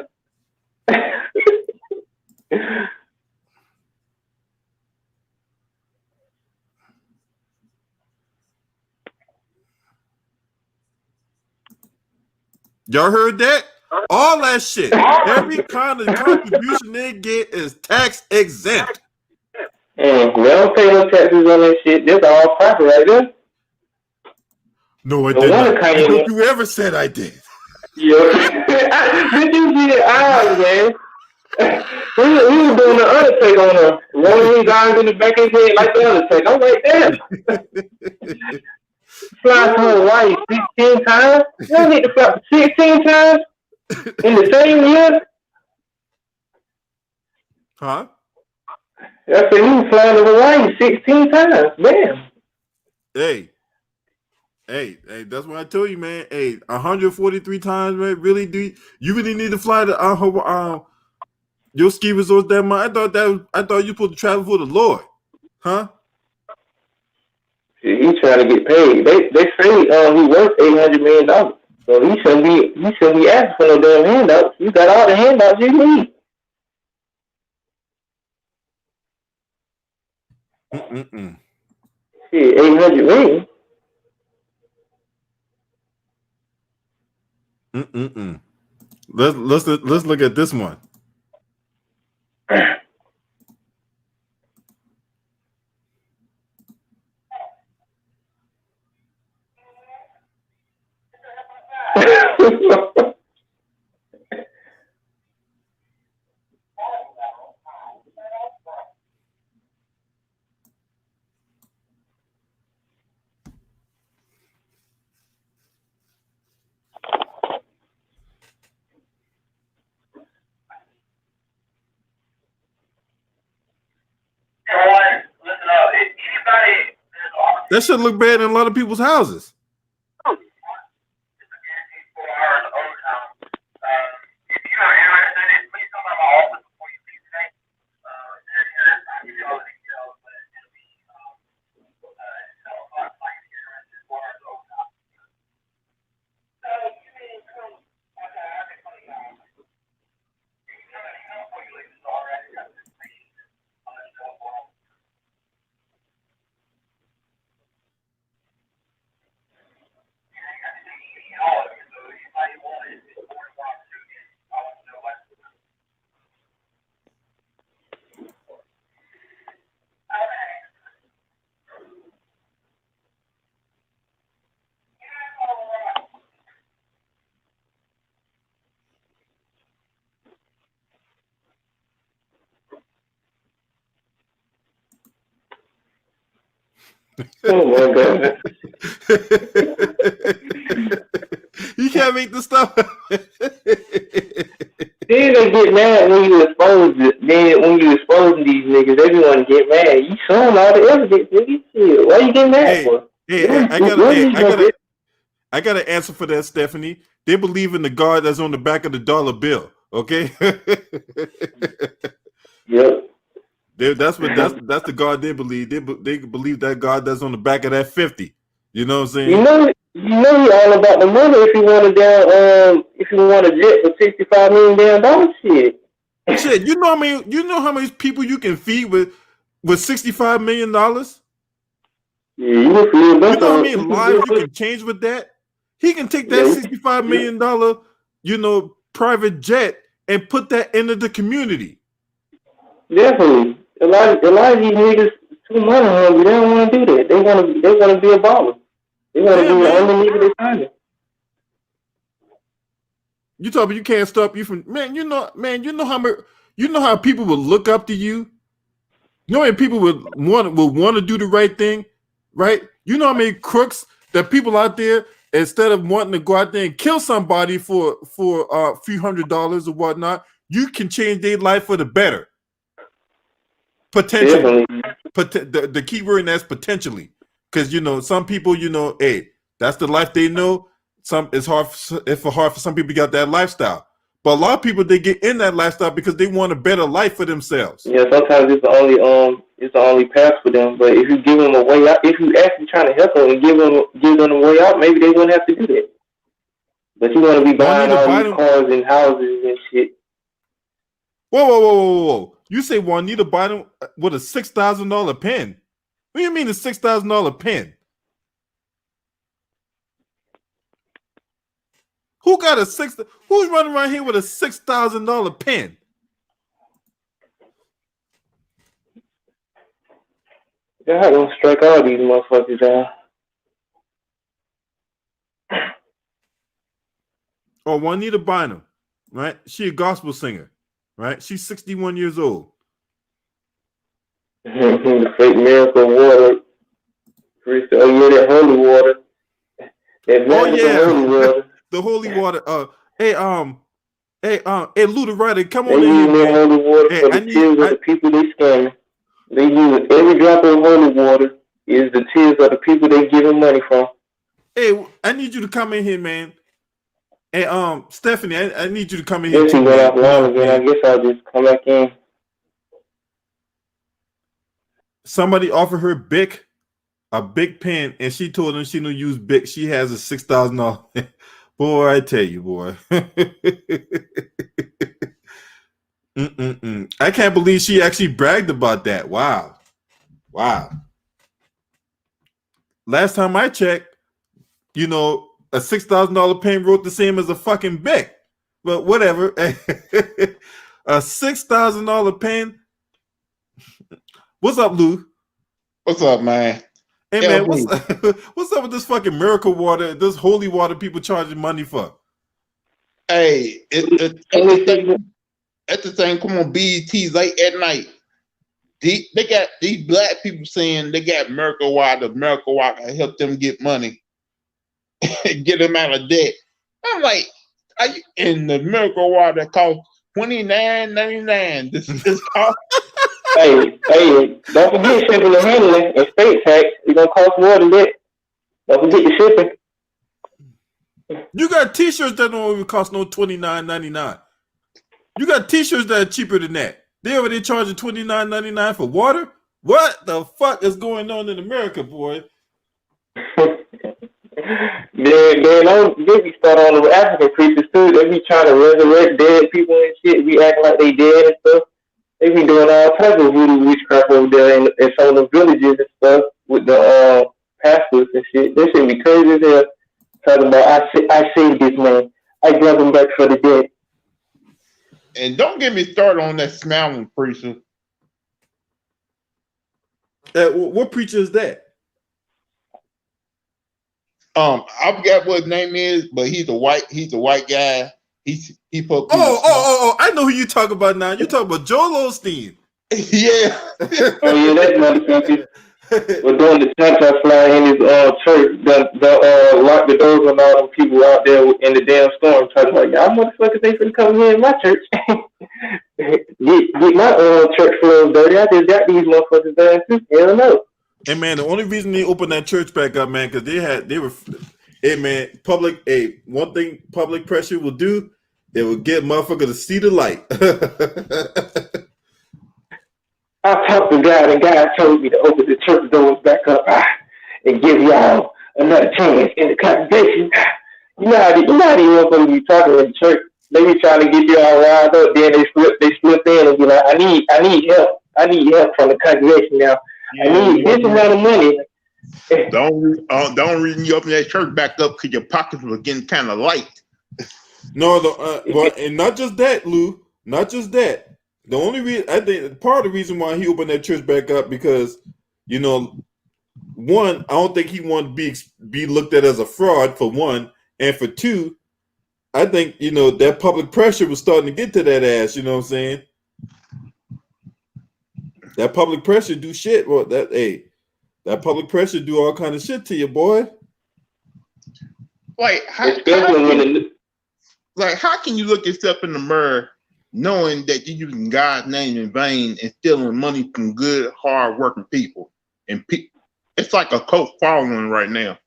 Y'all heard that? All that shit. Every kind of contribution they get is tax exempt. They don't pay no taxes on that shit. That's all profit right there. No, I No did wonder not. Kanye. Don't you ever said I did. Yeah. Did you see his eyes, man? He was doing the Undertaker on her. Rolling his eyes in the back of his head like the Undertaker. I'm like, damn. Fly to Hawaii 16 times? You don't need to fly 16 times in the same year? Huh? I said, he was flying to Hawaii 16 times. Damn. Hey, that's what I told you, man. Hey, 143 times, man. Really, you really need to fly to your ski resorts that much? I thought you supposed to travel for the Lord, huh? He's trying to get paid. They say he worth $800 million. So he shouldn't be asking for no damn handouts. You got all the handouts you need. Shit, 800 million. Let's look at this one. That should look bad in a lot of people's houses. Oh my God. You can't make this stuff. Then they get mad when you expose it. Then when you exposing these niggas, they be want to get mad. You showing all the evidence, nigga. Shit. Why you getting mad for? I got an answer for that, Stephanie. They believe in the God that's on the back of the dollar bill. Okay. Yep. That's the God they believe. They believe that God that's on the back of that 50. You know what I'm saying? You know he all about the money. If you want a jet for $65 million, shit. Shit, you know how many people you can feed with $65 million? Yeah, you can feed You know how many lives you can change with that? He can take that $65 million, private jet and put that into the community. Definitely. A lot of these niggas too money hungry. They don't want to do that. They want to be a baller. They want to be the only nigga they find. You talk about you can't stop you from you know how people will look up to you. You know how many people would want to do the right thing, right? You know how many crooks that people out there, instead of wanting to go out there and kill somebody for a few $100s or whatnot, you can change their life for the better. Potentially. The key word in that's potentially. Because some people, hey, that's the life they know. It's hard for some people to get that lifestyle. But a lot of people, they get in that lifestyle because they want a better life for themselves. Yeah, sometimes it's the only it's the only path for them. But if you give them a way out, if you actually trying to help them and give them a way out, maybe they wouldn't have to do that. But you want to be buying Juanita all these Biden. cars and houses and shit. Whoa. You say Juanita Biden with a $6,000 pen? What do you mean a $6,000 pen? Who got a who's running around here with a $6,000 pen? God don't strike all these motherfuckers down. Oh, Juanita Bynum, right? She a gospel singer, right? She's 61 years old. Fake miracle water. Oh yeah, that holy water. That holy water. The holy water. Hey, Lou the writer, come on they in here, using that man. holy water Hey, for the tears of the people they scamming. They use every drop of holy water is the tears of the people they giving money from. Hey, I need you to come in here, man. Hey, Stephanie, I need you to come in here too, man. Man. I guess I'll just come back in. Somebody offered her a big pen, and she told them she don't use Bic. She has a $6,000. Boy, I tell you, boy. I can't believe she actually bragged about that. Wow. Last time I checked, a $6,000 pen wrote the same as a fucking Bic. But whatever. A $6,000 pen. What's up, Lou? What's up, man? Hey, man, what's up with this fucking miracle water, this holy water people charging money for? Hey, it's the thing. Come on, BET late at night. They got these black people saying they got miracle water help them get money, get them out of debt. I'm like, and the miracle water cost $29.99. This cost. Hey, don't forget shipping and handling and state tax. It's gonna cost more than that. Don't forget the shipping. You got t-shirts that don't even cost no $29.99. You got t-shirts that are cheaper than that. They already charging $29.99 for water? What the fuck is going on in America, boy? They be start on the African preachers too. They be trying to resurrect dead people and shit. Be acting like they dead and stuff. They be doing all types of voodoo witchcraft over there in some of the villages and stuff with the pastors and shit. They should be crazy as hell. Talking about I saved this man. I brought him back for the dead. And don't get me started on that smiling preacher. What preacher is that? I forgot what his name is, but he's a white guy. He put. I know who you talk about now. You talking about Joel Osteen? Yeah. Oh yeah, that motherfucker. We're doing the Santa fly in his church. Lock the doors on all them people out there in the damn storm. Talking about y'all motherfuckers ain't finna come here in my church. get my church floors dirty. I just got these motherfuckers down too. Hell no. Hey man, the only reason they opened that church back up, man, because they were. Hey man, one thing public pressure will do, it will get motherfucker to see the light. I talked to God, and God told me to open the church doors back up and give y'all another chance in the congregation. You know how these motherfuckers be talking in church. They be trying to get you all riled up, then they slip in and be like, I need help. I need help from the congregation now. I need this amount of money. Don't reason you open that church back up because your pockets were getting kind of light. No, and not just that, Lou. Not just that. The only reason I think part of the reason why he opened that church back up because, one, I don't think he wanted to be looked at as a fraud for one, and for two, I think that public pressure was starting to get to that ass. You know what I'm saying? That public pressure do shit. Well, that public pressure do all kind of shit to you, boy. Like how can you look yourself in the mirror knowing that you're using God's name in vain and stealing money from good, hard-working people? And it's like a cult following right now.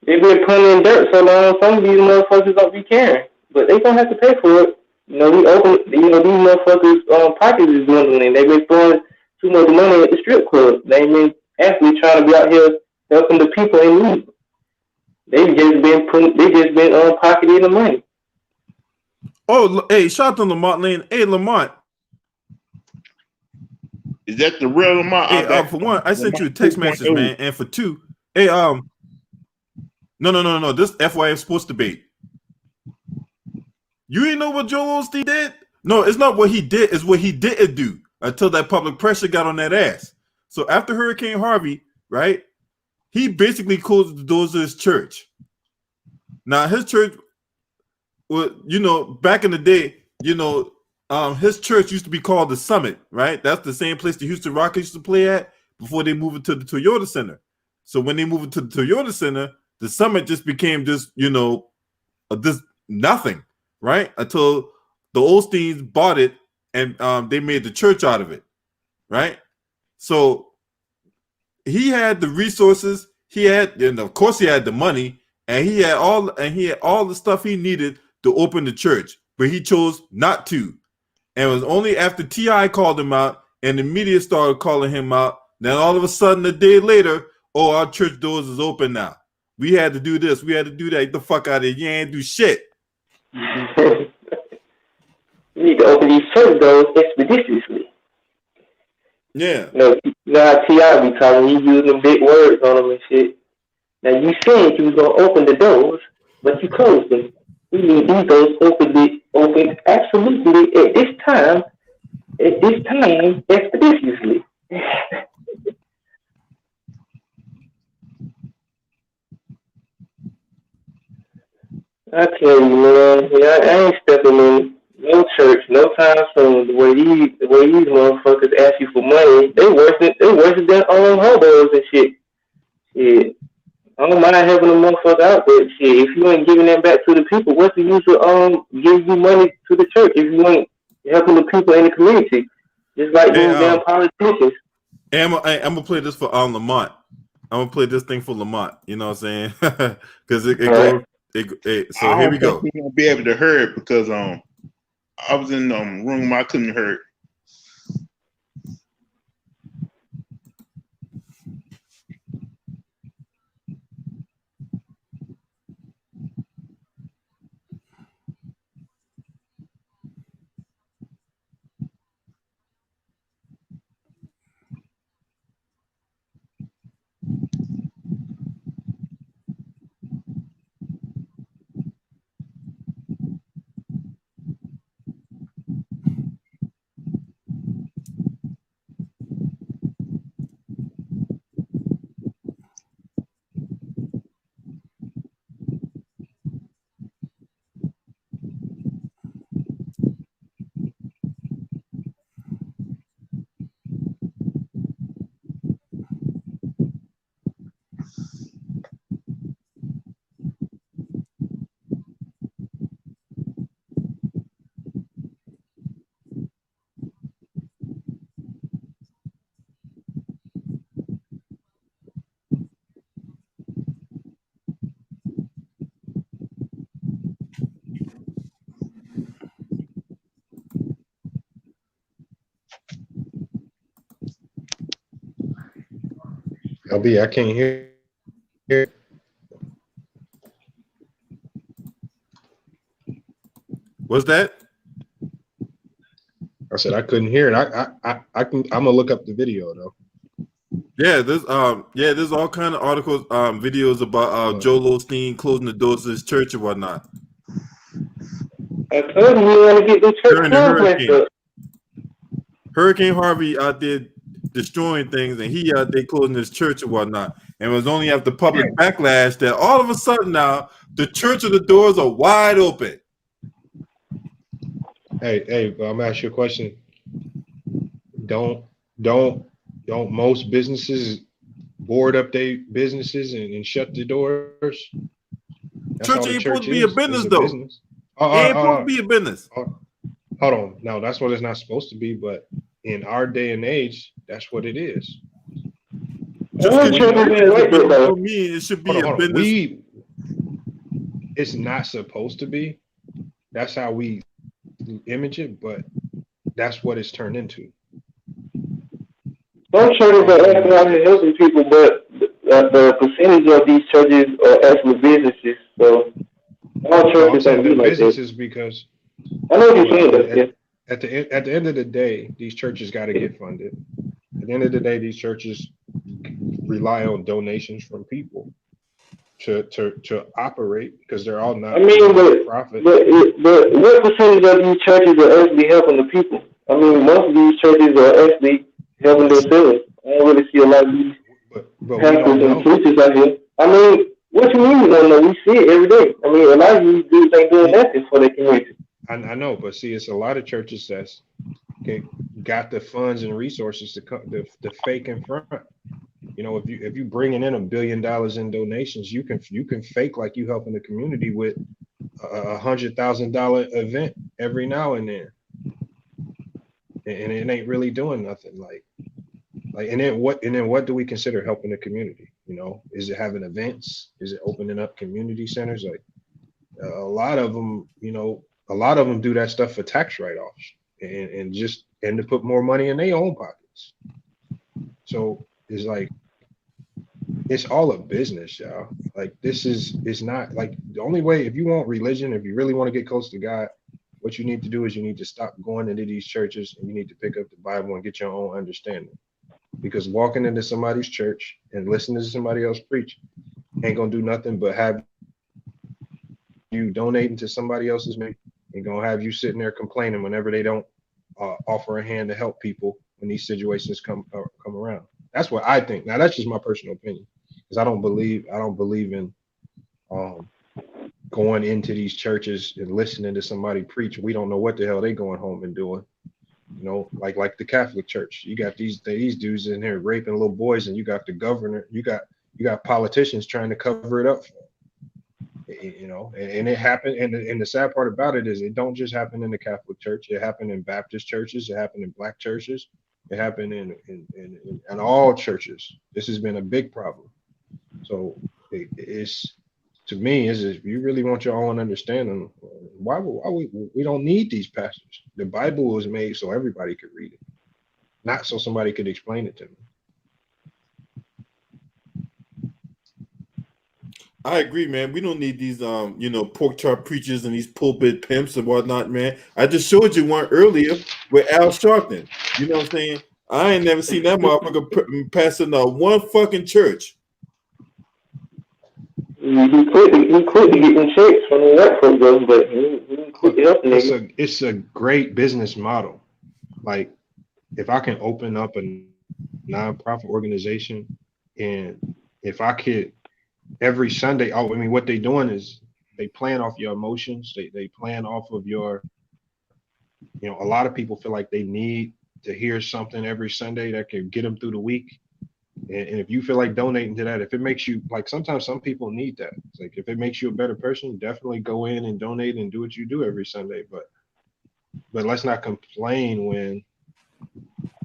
They've been putting in dirt so long, some of these motherfuckers don't be caring. But they gonna have to pay for it. We open. These motherfuckers' pockets is dwindling. They've been throwing too much money at the strip club. They've been actually trying to be out here helping the people in need. They just been pocketing the money. Oh, hey, shout out to Lamont Lane. Hey, Lamont. Is that the real Lamont? Hey, for one, I sent you a text message, man, and for two, hey, no. This FYF sports debate. You ain't know what Joel Osteen did? No, it's not what he did. It's what he didn't do until that public pressure got on that ass. So after Hurricane Harvey, right, he basically closed the doors of his church. Now, his church, well, back in the day, his church used to be called the Summit, right? That's the same place the Houston Rockets used to play at before they moved it to the Toyota Center. So when they moved it to the Toyota Center, the Summit just became this, this nothing, right? Until the Osteens bought it and they made the church out of it, right? So he had the resources, and of course he had the money, and he had all the stuff he needed to open the church, but he chose not to. And it was only after T.I. called him out and the media started calling him out, then all of a sudden a day later, oh, our church doors is open now. We had to do this. We had to do that. Get the fuck out of here. You ain't do shit. You need to open these church doors expeditiously. Yeah. How T.I. be talking, he using big words on them and shit. Now you said you was going to open the doors, but you closed them. We need these doors open absolutely at this time, expeditiously. I tell you, man, I ain't stepping in no church no time soon. The way these motherfuckers ask you for money, they worse than hobos and shit. Shit. I don't mind helping a motherfucker out, but shit, if you ain't giving that back to the people, what's the use of giving you money to the church if you ain't helping the people in the community? Just like those damn politicians. Hey, I'm gonna play this for Lamont. I'm gonna play this thing for Lamont. You know what I'm saying? Because it goes. So here we go. We're gonna be able to hear it because I was in the room, I couldn't hear it. LB, I can't hear. What's that? I said I couldn't hear it. I'm gonna look up the video though. Yeah, there's all kind of articles, videos about Joel Osteen closing the doors of his church and whatnot. I told you want to get the church Hurricane. up. Hurricane Harvey out there destroying things, and he out there closing his church and whatnot. And it was only after public backlash that all of a sudden now the church of the doors are wide open. Hey, I'm gonna ask you a question. Don't most businesses board up their businesses and shut the doors? Church ain't supposed to be a business though. It ain't supposed to be a business. Hold on. No, that's what it's not supposed to be, but in our day and age, that's what it is. Just for me, it should be a business. It's not supposed to be. That's how we image it, but that's what it's turned into. Some churches are actually out here helping people, but the percentage of these churches are actually businesses. So all No, I'm churches saying don't be the like that. businesses because I know what you're well, saying, though. at the end of the day, these churches got to get funded. At the end of the day, these churches rely on donations from people to operate because they're all not I mean, profit. but what percentage of these churches are actually helping the people? I mean, most of these churches are actually helping themselves. I don't really see a lot of these But we pastors don't and know. preachers out here. I mean, what you mean we don't know? We see it every day. I mean, a lot of these dudes ain't doing nothing for their community. I know, but see, it's a lot of churches that's got the funds and resources to fake in front. You know, if you bringing in $1 billion in donations, you can fake like you helping the community with $100,000 event every now and then, and it ain't really doing nothing. And then what do we consider helping the community? You know, is it having events? Is it opening up community centers? Like a lot of them, you know, a lot of them do that stuff for tax write-offs and to put more money in their own pockets. So it's like, it's all a business, y'all. Like it's not like the only way, if you want religion, if you really want to get close to God, what you need to do is you need to stop going into these churches and you need to pick up the Bible and get your own understanding. Because walking into somebody's church and listening to somebody else preach ain't gonna do nothing but have you donating to somebody else's ministry and gonna have you sitting there complaining whenever they don't offer a hand to help people when these situations come around. That's what I think. Now that's just my personal opinion, because I don't believe in going into these churches and listening to somebody preach. We don't know what the hell they going home and doing. You know, like the Catholic Church. You got these dudes in here raping little boys, and you got the governor. You got politicians trying to cover it up for them. You know, and it happened. And the sad part about it is it don't just happen in the Catholic Church. It happened in Baptist churches. It happened in Black churches. It happened in all churches. This has been a big problem. So it's, to me, is if you really want your own understanding, why we don't need these pastors. The Bible was made so everybody could read it, not so somebody could explain it to me. I agree, man. We don't need these, pork chop preachers and these pulpit pimps and whatnot, man. I just showed you one earlier with Al Sharpton. You know what I'm saying? I ain't never seen that motherfucker passing one fucking church. He quit getting checks from the white folks, though, but he quit helping niggas. It's a great business model. Like, if I can open up a nonprofit organization, and if I could every Sunday, I mean, what they doing is they playing off your emotions. They playing off of your, you know, a lot of people feel like they need to hear something every Sunday that can get them through the week. And if you feel like donating to that, if it makes you, like, sometimes some people need that. It's like, if it makes you a better person, definitely go in and donate and do what you do every Sunday. But let's not complain when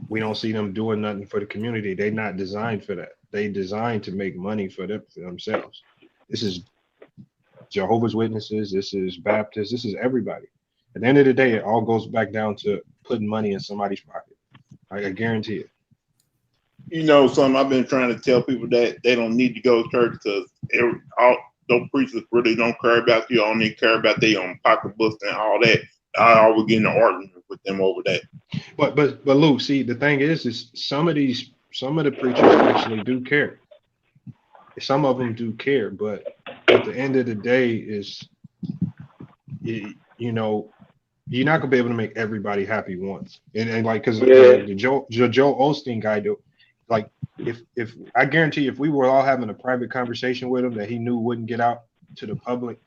we don't see them doing nothing for the community. They're not designed for that. They designed to make money for themselves. This is Jehovah's Witnesses. This is Baptists. This is everybody. At the end of the day, it all goes back down to putting money in somebody's pocket. I guarantee it. You know, something I've been trying to tell people that they don't need to go to church because those preachers really don't care about you. Only care about their own pocketbooks and all that. I always get in an argument with them over that. But Lou, see, the thing is some of the preachers actually do care. Some of them do care, but at the end of the day, you know, you're not gonna be able to make everybody happy once. And like, because the Joe Osteen guy do. Like, if I guarantee if we were all having a private conversation with him that he knew wouldn't get out to the public,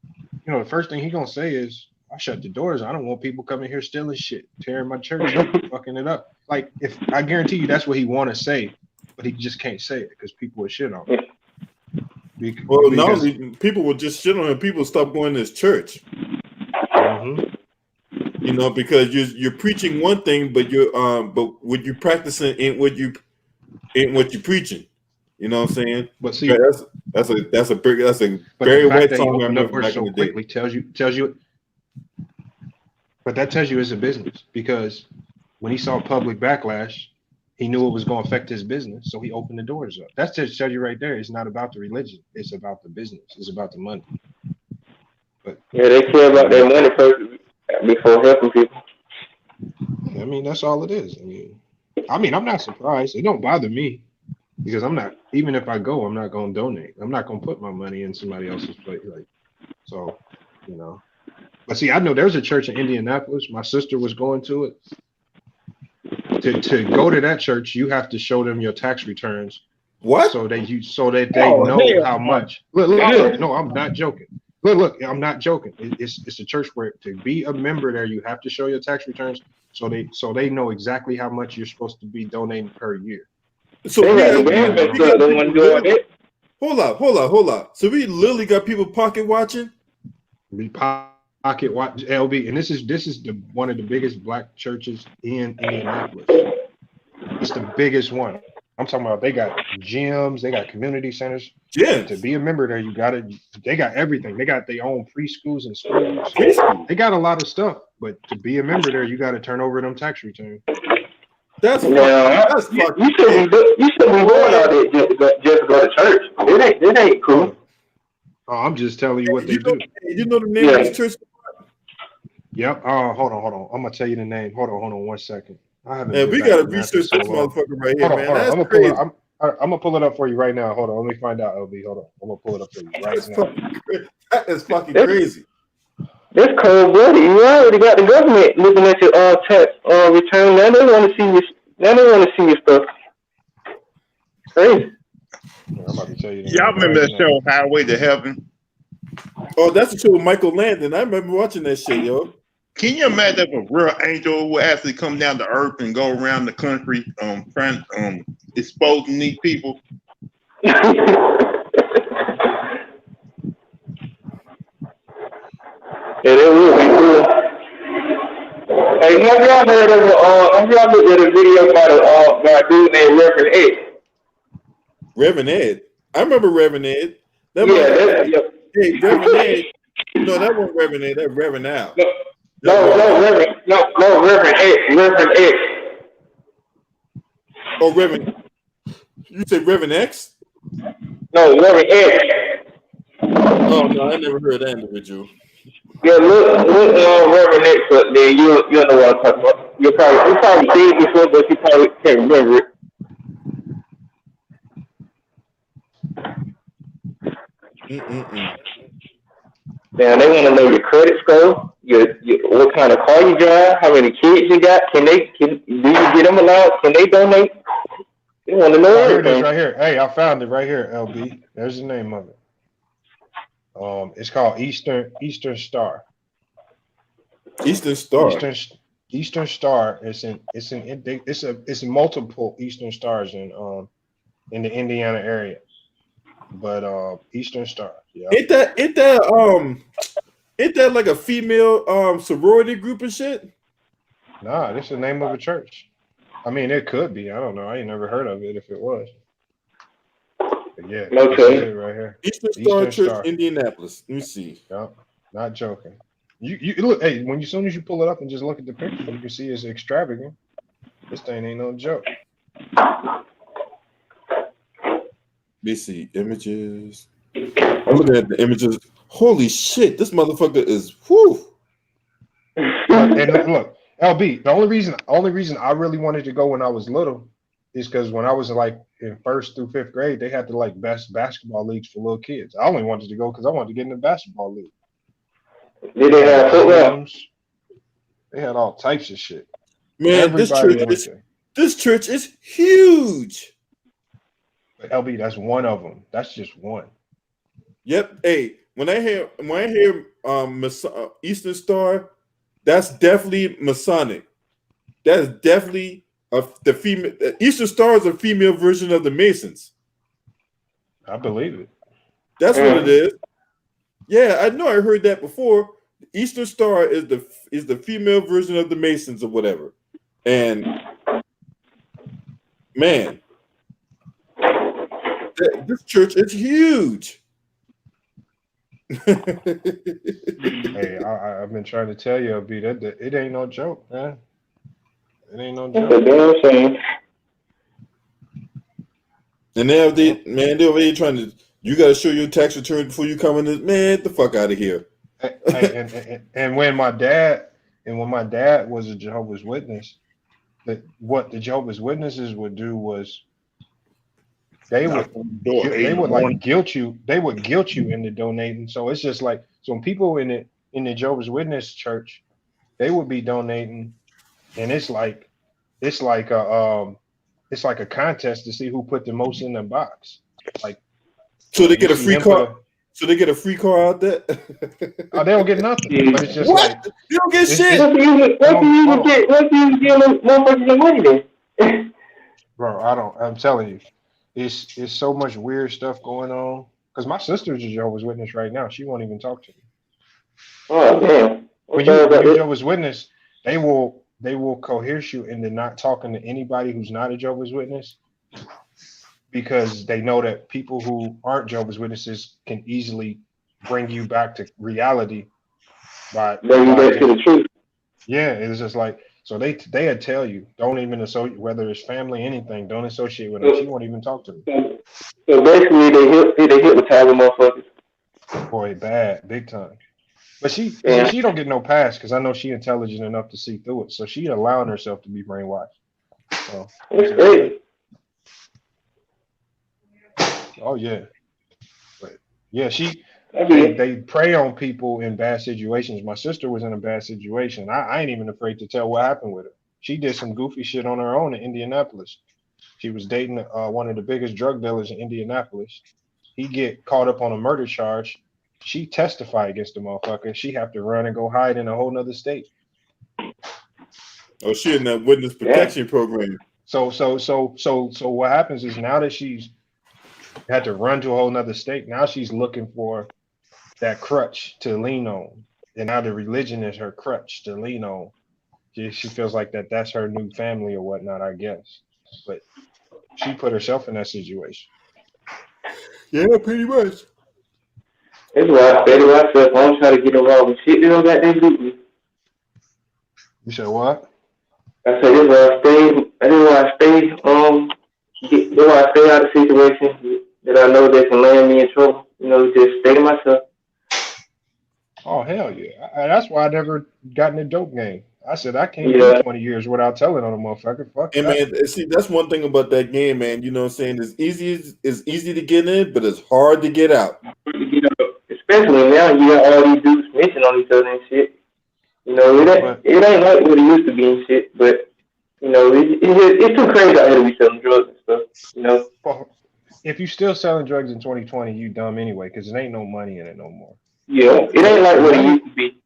you know, the first thing he's gonna say is, I shut the doors. I don't want people coming here stealing shit, tearing my church up, fucking it up. Like, if I guarantee you that's what he want to say, but he just can't say it because people would shit on him. Now people will just shit on him. People stop going to his church. Mm-hmm. You know, because you're preaching one thing, but but what you practicing ain't what you preaching. You know what I'm saying? But see, that's a very wet song I remember back in the day. Quickly tells you But that tells you it's a business because when he saw public backlash, he knew it was going to affect his business, so he opened the doors up. That's just tell you right there. It's not about the religion. It's about the business. It's about the money. But Yeah, they care about their money first before helping people. I mean, that's all it is. I mean, I'm not surprised. It don't bother me because I'm not. Even if I go, I'm not going to donate. I'm not going to put my money in somebody else's plate. Like, so, you know. But see, I know there's a church in Indianapolis. My sister was going to it. To go to that church, you have to show them your tax returns. What? So that they know how much. Look. No, I'm not joking. Look, I'm not joking. It's a church where to be a member there, you have to show your tax returns. So they know exactly how much you're supposed to be donating per year. So They we got the got government stuff. They want to do all that. hold up. So we literally got people pocket watching. We pocket watch LB, and this is one of the biggest black churches in Indianapolis. It's the biggest one. I'm talking about they got gyms, they got community centers. Yeah. To be a member there, they got everything. They got their own preschools and schools. Preschool. They got a lot of stuff, but to be a member there, you got to turn over them tax returns. That's You fucking. shouldn't be doing all that just to go to church. It ain't cool. Oh, I'm just telling you what they do. You know the name of this church? Yep. Hold on. I'm gonna tell you the name. Hold on 1 second. I haven't. Man, we gotta research this motherfucker right here, man. That's crazy. I'm gonna pull it up for you right now. Hold on, let me find out, LB. Hold on, I'm gonna pull it up for you right now. That is fucking crazy. That's cold blooded. You already got the government looking at your tax return. Now they want to see your. Now they want to see your stuff. Crazy. I'm about to tell you. Y'all remember that show Highway to Heaven? Oh, that's the show with Michael Landon. I remember watching that shit, yo. Can you imagine if a real angel would actually come down to earth and go around the country, trying exposing these people? Yeah, that would be cool. Hey, have y'all heard of have y'all looked at a video by a dude named Reverend Ed? Reverend Ed. I remember Reverend Ed. Yeah, Hey, Reverend Ed. No, that wasn't Reverend Ed. That's Reverend Al. Reverend Ed. Oh, Reverend. You said Reverend X? No, Reverend Ed. Oh no, I never heard of that individual. Yeah, look Reverend X up there. You'll know what I'm talking about. You probably seen it before, but you probably can't remember it. Now they want to know your credit score, your what kind of car you drive, how many kids you got. Do you get them allowed? Can they donate? They want to know everything. Here it is right here. Hey, I found it right here, LB. There's the name of it. It's called Eastern Star. Eastern Star. Eastern Star. It's multiple Eastern Stars in the Indiana area. But Eastern Star. Yeah. Ain't that like a female sorority group and shit? Nah, this is the name of a church. I mean, it could be. I don't know. I ain't never heard of it if it was. But yeah, okay. Right here. Eastern Star Church, Indianapolis. Let me see. Yep. Not joking. You look. Hey, as soon as you pull it up and just look at the picture, you can see it's extravagant. This thing ain't no joke. Let me see images. I'm looking at the images. Holy shit! This motherfucker is whoo. And look, LB. The only reason I really wanted to go when I was little is because when I was like in 1st through 5th grade, they had the like best basketball leagues for little kids. I only wanted to go because I wanted to get in the basketball league. Did they have football? They had all types of shit. Man, this church is huge. But LB, that's one of them. That's just one. Yep. Hey, when I hear Eastern Star, that's definitely Masonic. That's definitely the female. Eastern Star is a female version of the Masons. I believe it. That's what it is. Yeah, I know. I heard that before. Eastern Star is the female version of the Masons or whatever. And man, this church is huge. Hey, I've been trying to tell you, B, that it ain't no joke, man. It ain't no That's a joke. damn shame. And now they're already trying to. You got to show your tax return before you come in. Man, get the fuck out of here. Hey, and when my dad was a Jehovah's Witness, what the Jehovah's Witnesses would do was they Knock would on the door 8 they in the would like morning. guilt you. They would guilt you into donating. So it's just like so when people in the Jehovah's Witness church, they would be donating, and it's like a contest to see who put the most in the box. Like So they you get a see free him put car. a So they get a free car out there. oh, they don't get nothing. Yeah. But it's just What? like You don't get it's, shit. it's What do you hold even on. get? What do you give them motherfuckers the money then? Bro, I'm telling you, it's so much weird stuff going on. Because my sister's a Jehovah's Witness right now. She won't even talk to me. Oh damn. I'm When sorry about you that. Jehovah's Witness, they will coerce you into not talking to anybody who's not a Jehovah's Witness because they know that people who aren't Jehovah's Witnesses can easily bring you back to reality Bring you by back to just the truth. yeah. It's just like so they'd tell you don't even associate whether it's family anything. Don't associate with them. She So, won't even talk to me. so basically, they hypnotize the motherfuckers. Boy, bad, big time. But Yeah, she don't get no pass because I know she intelligent enough to see through it. So she allowing herself to be brainwashed. So that's it's like, great. oh yeah, but yeah, I mean, they prey on people in bad situations. My sister was in a bad situation. I ain't even afraid to tell what happened with her. She did some goofy shit on her own in Indianapolis. She was dating one of the biggest drug dealers in Indianapolis. He get caught up on a murder charge. She testify against the motherfucker. She have to run and go hide in a whole nother state. Oh, she in that witness yeah. protection program. So what happens is now that she's had to run to a whole nother state, now she's looking for that crutch to lean on. And now the religion is her crutch to lean on. She feels like that's her new family or whatnot, I guess. But she put herself in that situation. Yeah, pretty much. That's why I stay to myself. I don't try to get involved with shit. They don't got that do me. You said what? I said that's why I stay. That's why I stay. That's why I stay out of situations that I know that can land me in trouble. You know, just stay to myself. Oh hell yeah! That's why I never got in the dope game. I said I can't do Yeah, 20 years without telling on a motherfucker. Fuck And that. man, see, that's one thing about that game, man. You know what I'm saying? It's easy to get in, but it's hard to get out. you know, especially now you got all these dudes snitching on each other and shit. You know, But it ain't like what it used to be and shit. But you know, it's too crazy out here to be selling drugs and stuff. You know. well, if you still selling drugs in 2020, you dumb anyway, because there ain't no money in it no more. Yeah, it ain't like The what it money, used to be.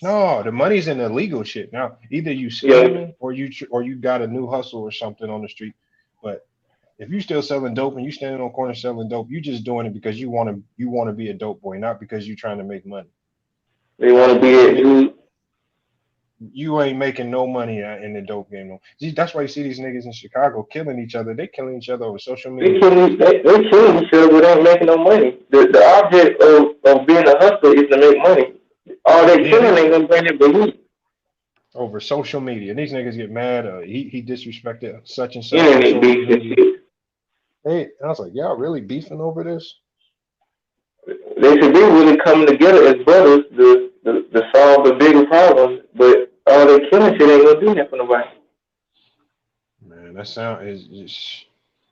no, the money's in the legal shit now. Either you Yeah, scamming or you got a new hustle or something on the street. But if you still selling dope and you standing on corner selling dope, you just doing it because you want to be a dope boy, not because you trying to make money. they want That's to be what that dude. you ain't making no money in the dope game. No. See, that's why you see these niggas in Chicago killing each other. They killing each other over social media. They killing each other, but ain't making no money. The object of being a hustler is to make money. All they Yeah, killing ain't gonna bring it but heat. over social media. And these niggas get mad. He disrespected such and such on Internet social beef and media. shit. Hey, I was like, y'all really beefing over this? They should be really coming together as brothers to solve the bigger problems. But all they killing shit ain't gonna do nothing for nobody. Man, that sound is just.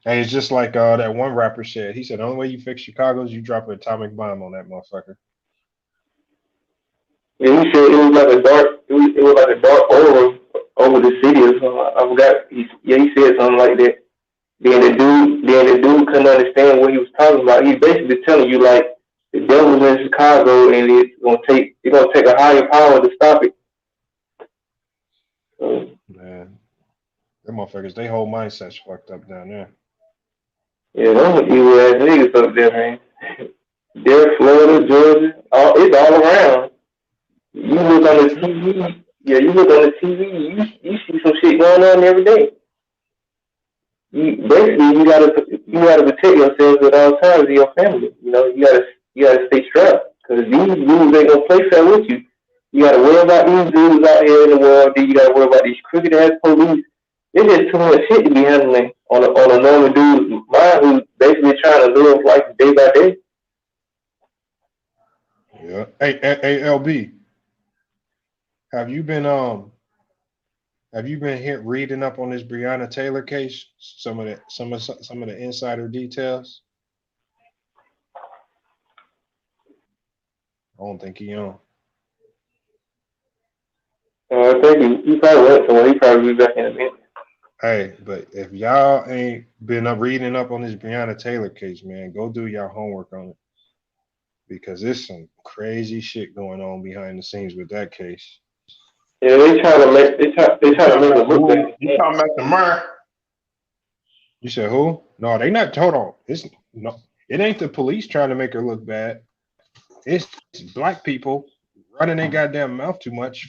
Hey, it's just like that one rapper said. He said, the only way you fix Chicago is you drop an atomic bomb on that motherfucker. Yeah, he said it was like a dark. It was like a dark aura over the city or something. I forgot. He said something like that. Then the dude couldn't understand what he was talking about. He's basically telling you like the devil's in Chicago and it's gonna take a higher power to stop it. So, Man, them motherfuckers, they whole mindset's fucked up down there. yeah, those evil ass niggas up there, man. They're Florida, Georgia, it's all around. You look on Yeah, the true. TV, yeah, you look on the TV, you see some shit going on every day. Basically you gotta protect yourself at all times of your family. You know, you gotta stay strapped. Because these dudes ain't gonna play fair with you. You gotta worry about these dudes out here in the world. Then you gotta worry about these crooked ass police. It's just too much shit to be handling on a normal dude's mind who's basically trying to live life day by day. Yeah. Hey, LB, have you been here reading up on this Breonna Taylor case? Some of the insider details. I don't think he on. I think he probably went somewhere. He probably be back in a minute. Hey, but if y'all ain't been up reading up on this Breonna Taylor case, man, go do your homework on it. Because there's some crazy shit going on behind the scenes with that case. Yeah, they trying to make it look bad. You talking about the murder? You said who? No, they not. Hold on. It ain't the police trying to make her look bad. It's black people running their goddamn mouth too much.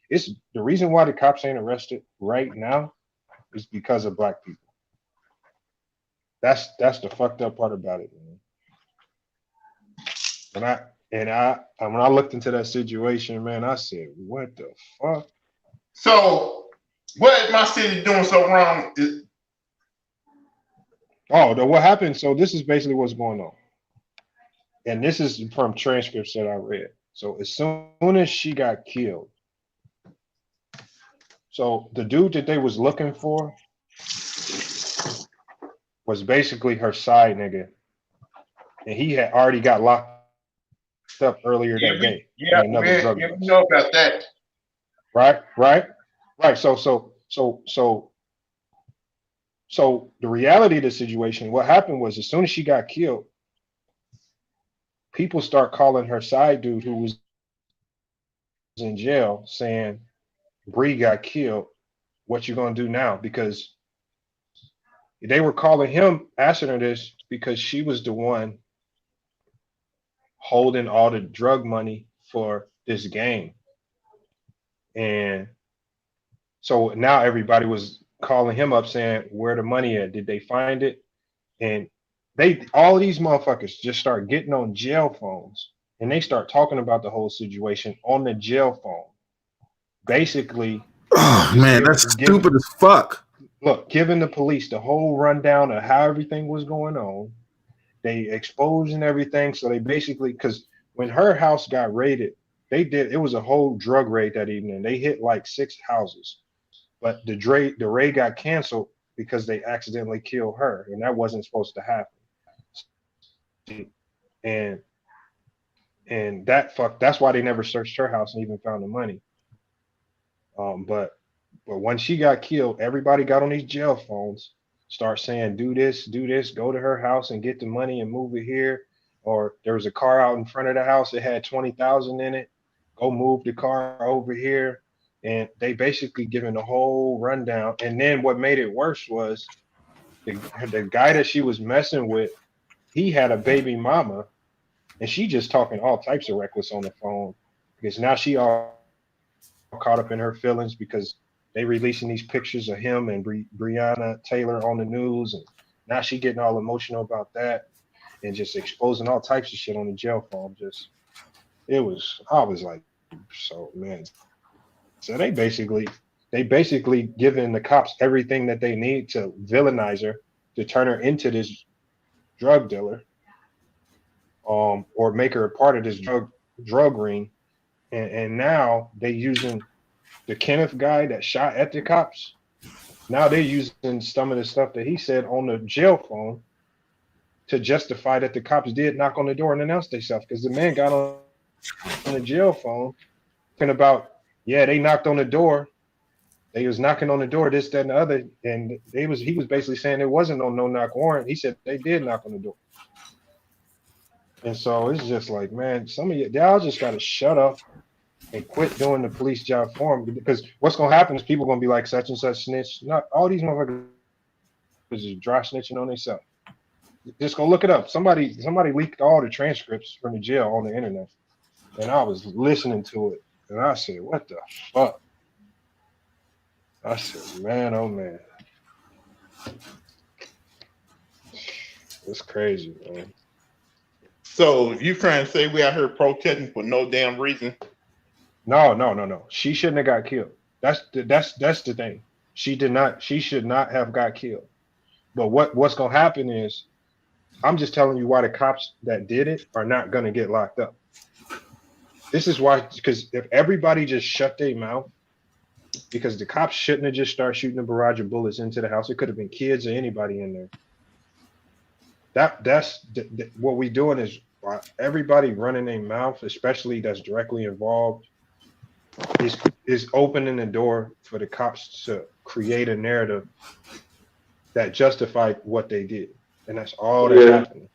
It's the reason why the cops ain't arrested right now is because of black people. That's the fucked up part about it, man. When I looked into that situation, man, I said, what the fuck? So what is my city doing so wrong? What happened? So this is basically what's going on. And this is from transcripts that I read. So as soon as she got killed, so the dude that they was looking for was basically her side nigga. And he had already got locked up earlier that day. Yeah, another drug we know about that. Right. So the reality of the situation, what happened was as soon as she got killed, people start calling her side dude who was in jail saying, Bree got killed. What you gonna do now? Because they were calling him, asking her this because she was the one holding all the drug money for this game. And so now everybody was calling him up saying, where the money at? Did they find it? And all these motherfuckers just start getting on jail phones and they start talking about the whole situation on the jail phone. Basically, oh man, that's stupid as fuck. Look, giving the police the whole rundown of how everything was going on. They exposing everything. So they basically, because when her house got raided, it was a whole drug raid that evening. They hit like 6 houses. But the raid got canceled because they accidentally killed her, and that wasn't supposed to happen. And that's why they never searched her house and even found the money. But when she got killed, everybody got on these jail phones, start saying, do this, go to her house and get the money and move it here. Or there was a car out in front of the house, it had 20,000 in it. Go move the car over here. And they basically given the whole rundown. And then what made it worse was the guy that she was messing with, he had a baby mama, and she just talking all types of reckless on the phone because now she all caught up in her feelings because they releasing these pictures of him and Breonna Taylor on the news, and now she getting all emotional about that and just exposing all types of shit on the jail phone. I was like, so man. So they basically giving the cops everything that they need to villainize her, to turn her into this drug dealer, or make her a part of this drug ring. And now they using the Kenneth guy that shot at the cops. Now they're using some of the stuff that he said on the jail phone to justify that the cops did knock on the door and announce themselves, because the man got on the jail phone talking about, yeah, they knocked on the door. They was knocking on the door, this, that, and the other, and he was basically saying there wasn't no knock warrant. He said they did knock on the door. And so it's just like, man, some of y'all just gotta shut up and quit doing the police job for them, because what's gonna happen is people gonna be like such and such snitch. Not all these motherfuckers is dry snitching on themselves. Just go look it up. Somebody leaked all the transcripts from the jail on the internet, and I was listening to it, and I said, "What the fuck?" I said, "Man, oh man, it's crazy, man." So if you trying to say we out here protesting for no damn reason, No. She shouldn't have got killed. That's the thing. She did not. She should not have got killed. But what's gonna happen is, I'm just telling you why the cops that did it are not gonna get locked up. This is why, because if everybody just shut their mouth, because the cops shouldn't have just started shooting a barrage of bullets into the house. It could have been kids or anybody in there. That's what we doing is everybody running their mouth, especially that's directly involved, is opening the door for the cops to create a narrative that justified what they did, and that's all that's happening.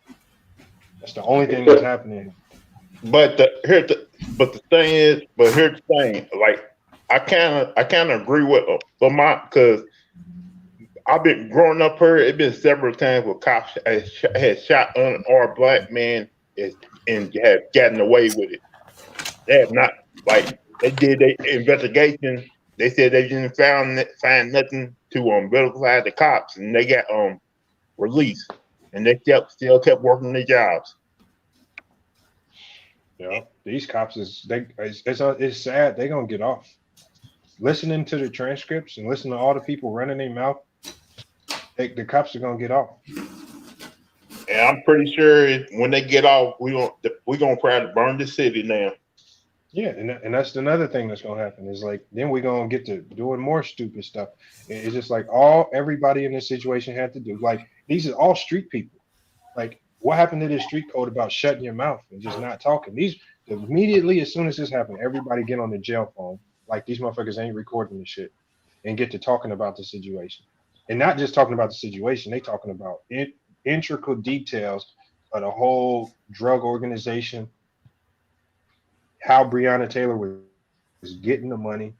That's the only thing that's happening. but here's the thing. Like I kind of agree with Lamont, because I've been growing up here. It's been several times where cops had shot unarmed black men and have gotten away with it. They have not, like, they did their investigation. They said they didn't find nothing to vilify the cops, and they got released, and they still kept working their jobs. Yeah, these cops it's sad. They're gonna get off. Listening to the transcripts and listening to all the people running their mouth, the cops are gonna get off. And I'm pretty sure when they get off, we're gonna try to burn the city now. Yeah, and that's another thing that's gonna happen is, like, then we're gonna get to doing more stupid stuff. It's just like everybody in this situation had to do. Like, these are all street people. Like, what happened to this street code about shutting your mouth and just not talking? These immediately, as soon as this happened, everybody get on the jail phone. Like, these motherfuckers ain't recording the shit, and get to talking about the situation. And not just talking about the situation, they talking about intricate details of the whole drug organization, how Breonna Taylor was getting the money,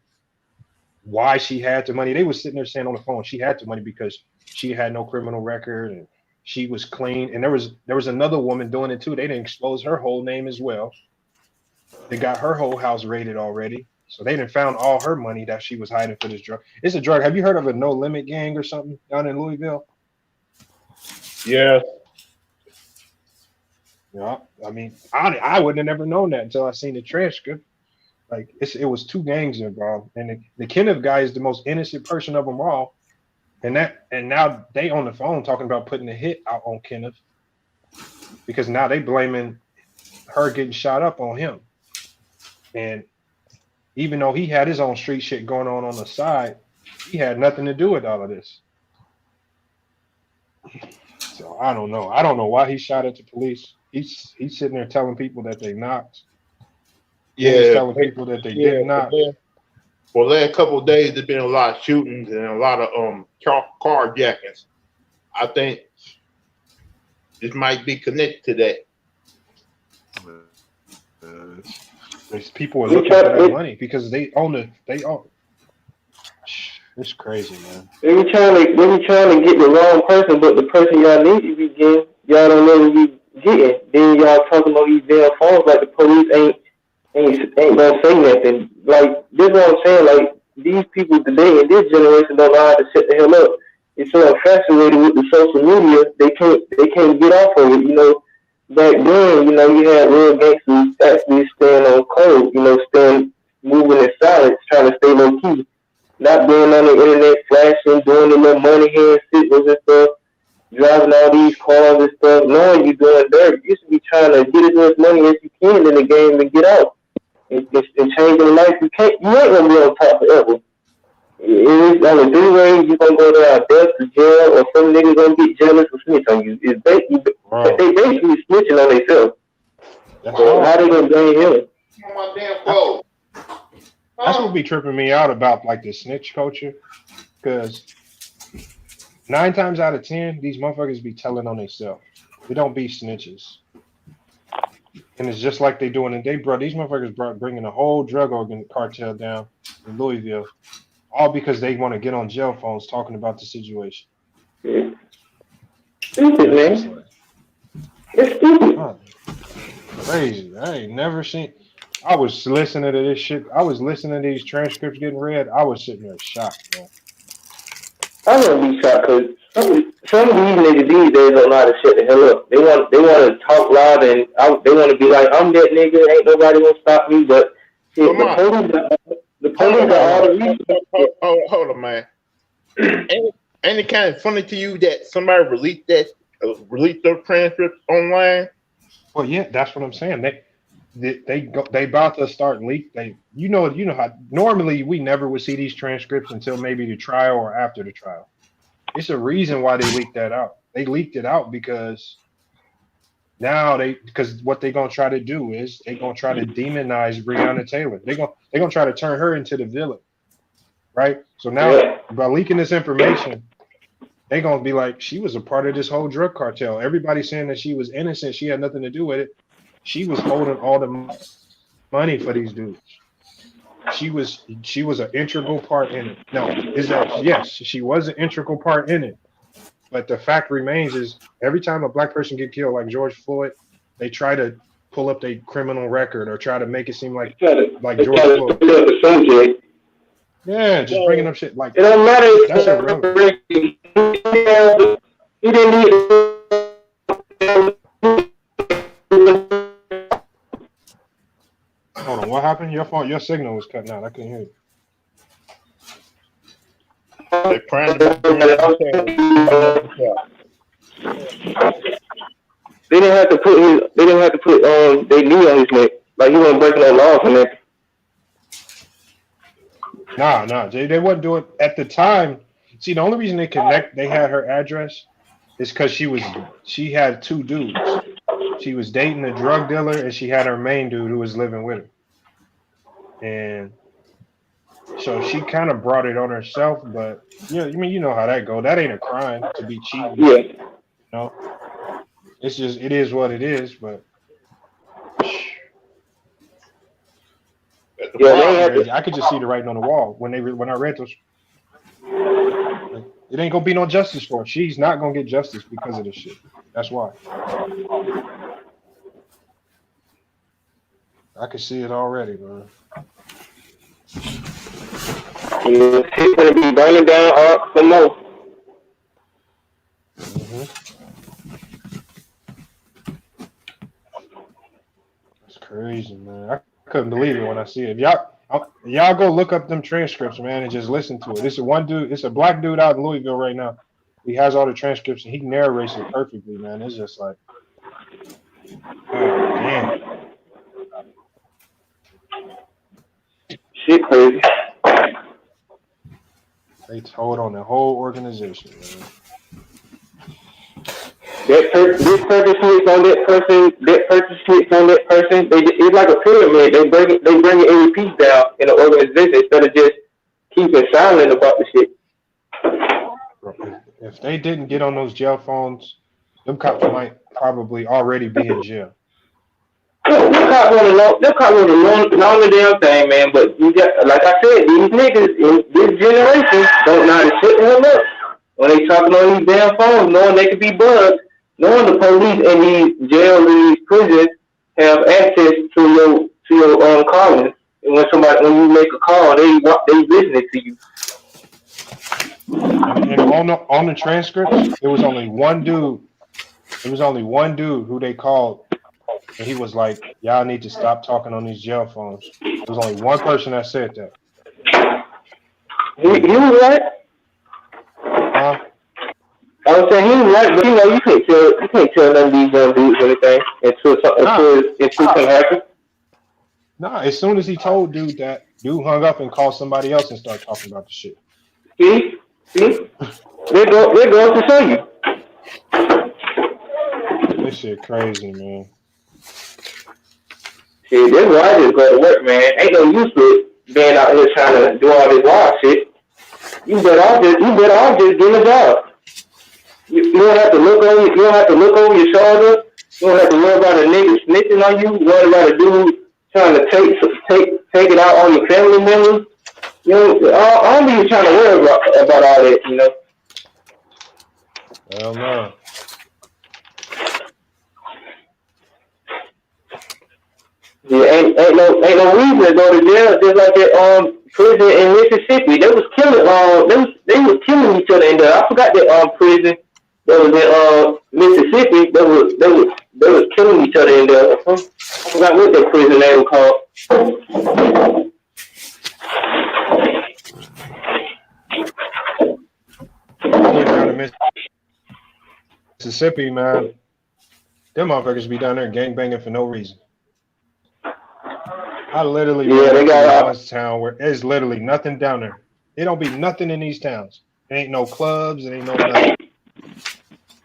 why she had the money. They was sitting there saying on the phone she had the money because she had no criminal record and she was clean. And there was another woman doing it too. They didn't expose her whole name as well. They got her whole house raided already. So they didn't found all her money that she was hiding for this drug. It's a drug. Have you heard of a No Limit gang or something down in Louisville? Yeah. Yeah, I mean, I wouldn't have never known that until I seen the transcript. Like, it was two gangs involved, and the Kenneth guy is the most innocent person of them all, and now they on the phone talking about putting a hit out on Kenneth because now they blaming her getting shot up on him, and even though he had his own street shit going on the side, he had nothing to do with all of this. So I don't know. I don't know why he shot at the police. He's sitting there telling people that they knocked. Yeah, he's telling people that they did not. For the last couple of days, there's been a lot of shootings and a lot of carjackings. I think this might be connected to that. People are looking for that money because they own. It's crazy, man. They be trying to get the wrong person, but the person y'all need to be getting, y'all don't know who you getting. Then y'all talking about these damn phones like the police ain't gonna say nothing. Like, this is what I'm saying. Like, these people today in this generation don't know how to shut the hell up. It's so infatuated with the social media, they can't get off of it. You know, back then, you know, you had real gangsters actually staying on code. You know, staying moving in silence, trying to stay low key. Not being on the internet, flashing, doing the little money hand signals and stuff, driving all these cars and stuff, knowing you're doing dirt. You should be trying to get as much money as you can in the game and get out. And change your life. You ain't gonna be on top forever. It is on the three-way, you're gonna go to death to jail, or some niggas gonna get jealous and snitch on you. They basically snitching on themselves. So how they gonna blame him? My damn clothes. That's what be tripping me out about, like, the snitch culture, because 9 times out of 10, these motherfuckers be telling on themselves. They don't be snitches, and it's just like they doing it. These motherfuckers bringing a whole drug cartel down in Louisville, all because they want to get on jail phones talking about the situation. Yeah. Stupid, man. It's stupid. Crazy. I ain't never seen. I was listening to this shit. I was listening to these transcripts getting read. I was sitting there shocked, man. I want to be shot because some of these niggas these days don't know how to shut the hell up. They want to talk loud and they want to be like, I'm that nigga. Ain't nobody gonna stop me. But shit, the police got all the reasons. Hold on, man. Ain't it kind of funny to you that somebody released those transcripts online? Well, yeah, that's what I'm saying. They about to start leak. You know how normally we never would see these transcripts until maybe the trial or after the trial. It's a reason why they leaked that out. They leaked it out because because what they're gonna try to do is they're gonna try to demonize Breonna Taylor. They're gonna try to turn her into the villain, right? So now by leaking this information, they're gonna be like, she was a part of this whole drug cartel. Everybody's saying that she was innocent, she had nothing to do with it. She was holding all the money for these dudes. She was an integral part in it. No, yes, she was an integral part in it. But the fact remains is every time a black person get killed, like George Floyd, they try to pull up their criminal record or try to make it seem like George Floyd. Yeah, just bringing up shit like it don't matter. That's irrelevant. He didn't need. Hold on, what happened? Your signal was cutting out. I couldn't hear you. They're trying to They didn't have to put their knee on his neck. Like he wasn't breaking no laws on that. Nah, Jay, they wouldn't do it at the time. See, the only reason they had her address is because she had two dudes. She was dating a drug dealer and she had her main dude who was living with her. And so she kind of brought it on herself, but you know how that go. That ain't a crime to be cheating. Yeah. You know? It is what it is, but I could just see the writing on the wall when I read those. Like, it ain't gonna be no justice for her. She's not gonna get justice because of this shit. That's why. I can see it already, man. She's gonna be burning down some more. That's crazy, man. I couldn't believe it when I see it. Y'all go look up them transcripts, man, and just listen to it. It's a black dude out in Louisville right now. He has all the transcripts and he narrates it perfectly, man. It's just like, oh, damn. Shit crazy. They told on the whole organization, man. This person sleeps on that person. That person sleeps on that person. It's like a pyramid. They bring every piece down in an organization instead of just keeping silent about the shit. If they didn't get on those jail phones, them cops might probably already be in jail. Them cops want to know the damn thing, man. But you got, like I said, these niggas in this generation don't know how to shut the hell up when they talking on these damn phones, knowing they could be bugged. Knowing the police in these jails and these prisons have access to your callings, and when you make a call, they listening to you. And on the transcripts, it was only one dude. It was only one dude who they called, and he was like, "Y'all need to stop talking on these jail phones." There was only one person that said that. He was right. I was saying he was right, but you can't tell none of these young dudes anything until something happens. Nah, as soon as he told dude that, dude hung up and called somebody else and started talking about the shit. See, they're going to show you. This shit crazy, man. Shit, that's why I just go to work, man. Ain't no use to being out here trying to do all this wild shit. You better off just getting a job. You don't have to look over. You don't have to look over your shoulder. You don't have to worry about a nigga snitching on you. Worry about a dude trying to take it out on your family members. You know, I don't even trying to worry about all that. You know. Hell no. Yeah, ain't no reason to go to jail just like that prison in Mississippi. They was killing they was killing each other in there. I forgot that prison that was in Mississippi. They was killing each other in there. I forgot what that prison name was called. Down in Mississippi, man, them motherfuckers be down there gangbanging for no reason. I literally they got one town where there's literally nothing down there. It don't be nothing in these towns. There ain't no clubs. There ain't no nothing.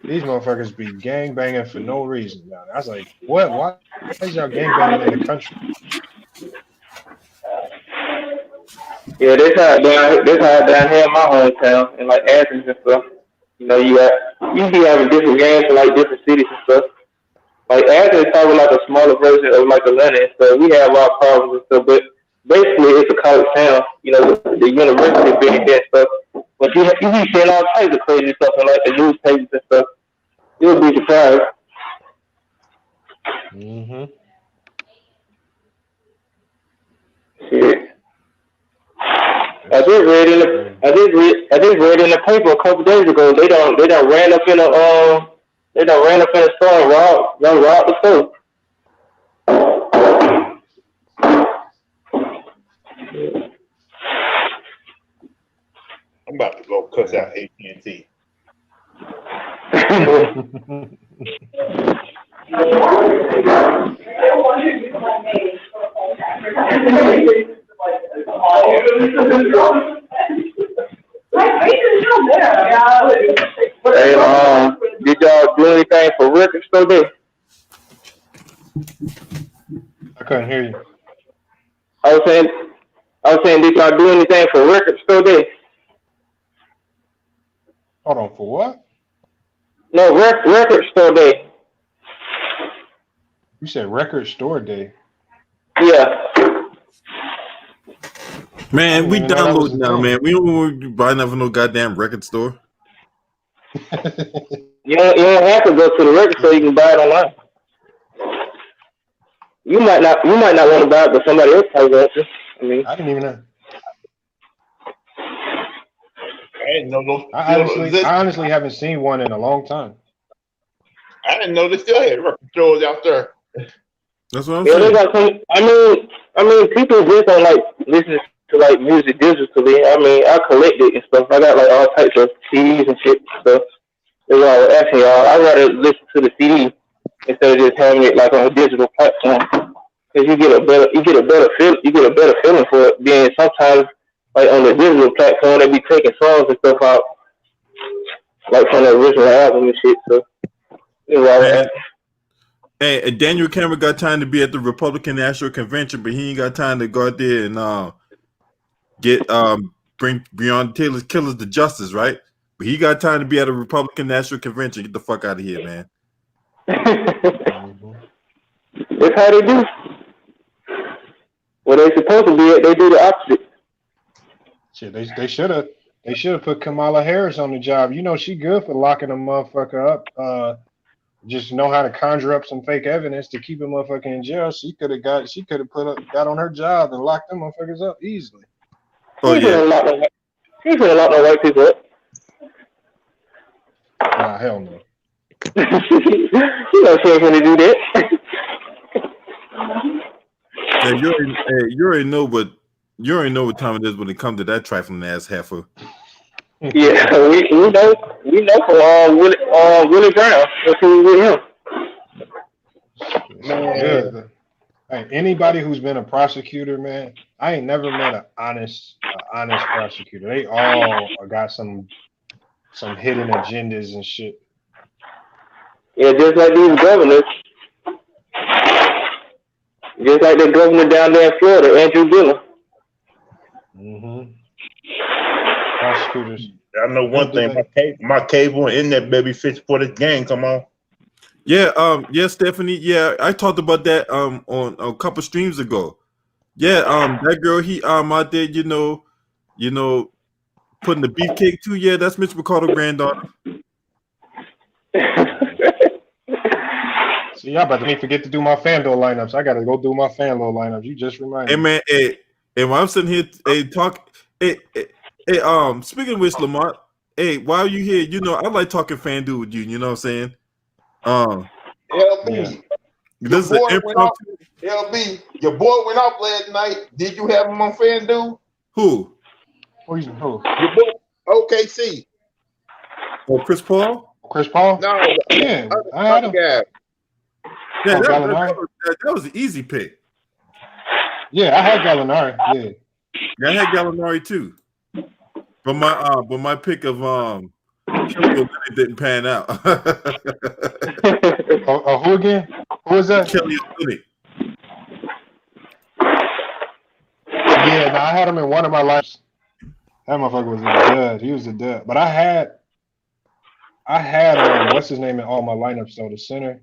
These motherfuckers be gangbanging for no reason down there. I was like, what? Why is y'all gangbanging in the country? Yeah, this how down here in my hometown, in like Athens and stuff. You know, you be having different gangs in like different cities and stuff. Like Athens is probably like a smaller version of like Atlanta and stuff. We have our problems and stuff, but basically it's a college town. You know, the university being there and stuff. But you be seeing all types of crazy stuff in like the newspapers and stuff. You'll be surprised. Mm-hmm. Shit. I just read in the paper a couple days ago. They done ran up in a store and robbed the store. I'm about to go cuss out AT&T. Hey, did y'all do anything for Record Store Day? I couldn't hear you. I was saying, did y'all do anything for Record Store Day? Hold on, for what? No, Record Store Day. You said Record Store Day. Yeah. Man, we download now, man. We don't want to buy nothing from no goddamn record store. You don't have to go to the record store. You can buy it online. You might not want to buy it, but somebody else probably wants to. I mean, I didn't even know. I didn't know those. I honestly haven't seen one in a long time. I didn't know they still had record stores out there. That's what I'm saying. They got some. I mean, people just don't like listen to like music digitally. I mean, I collect it and stuff. I got like all types of CDs and shit and stuff. That's why I was asking y'all. I'd rather listen to the CD instead of just having it like on a digital platform. Cause you get a better feeling for it. Then sometimes like on the digital platform, they be taking songs and stuff out like from the original album and shit. So that's why I was asking. Hey, Daniel Cameron got time to be at the Republican National Convention, but he ain't got time to go out there and bring Breonna Taylor's killers to justice, right? But he got time to be at a Republican National Convention. Get the fuck out of here, man. That's how they do. Where they supposed to be at, they do the opposite. Shit, they should have put Kamala Harris on the job. You know she good for locking a motherfucker up. Just know how to conjure up some fake evidence to keep a motherfucker in jail. She could have got on her job and locked them motherfuckers up easily. Oh yeah. She's gonna lock no white people up. Nah, hell no. You know she ain't gonna do that. Yeah, you already know what time it is when it comes to that trifling ass heifer. Yeah, we know from Willie Brown. That's who we with him. Man. Hey, anybody who's been a prosecutor, man, I ain't never met an honest prosecutor. They all got some hidden agendas and shit. Yeah, just like these governors. Just like the governor down there in Florida, Andrew Dillon. Mm-hmm. Prosecutors. I know one thing. My cable and internet baby fish for this game. Come on. Yeah, Stephanie. Yeah, I talked about that on a couple streams ago. Yeah, that girl he out there, you know, putting the beefcake too. Yeah, that's Mitch McConnell's granddaughter. See, y'all about to forget to do my FanDuel lineups. I gotta go do my FanDuel lineups. You just reminded me. Hey man, And while I'm sitting here, speaking of which, Lamont, hey, while you here, you know, I like talking FanDuel with you. You know what I'm saying? LB, Yeah. This is an impromptu. LB, your boy went off last night. Did you have him on FanDuel? Who? Who? Your boy, OKC. Oh, Chris Paul? Chris Paul? No, Yeah, I had other him. guy. Yeah, Oh, Gallinari? that was an easy pick. Yeah, I had Gallinari. Yeah. Yeah, I had Gallinari too. But my pick of Kelly Olynyk didn't pan out. Who again? Who was that? Kelly Olynyk. Yeah, no, I had him in one of my lineups. That motherfucker was a dud. He was a dud. But I had what's his name in all my lineups though, the center,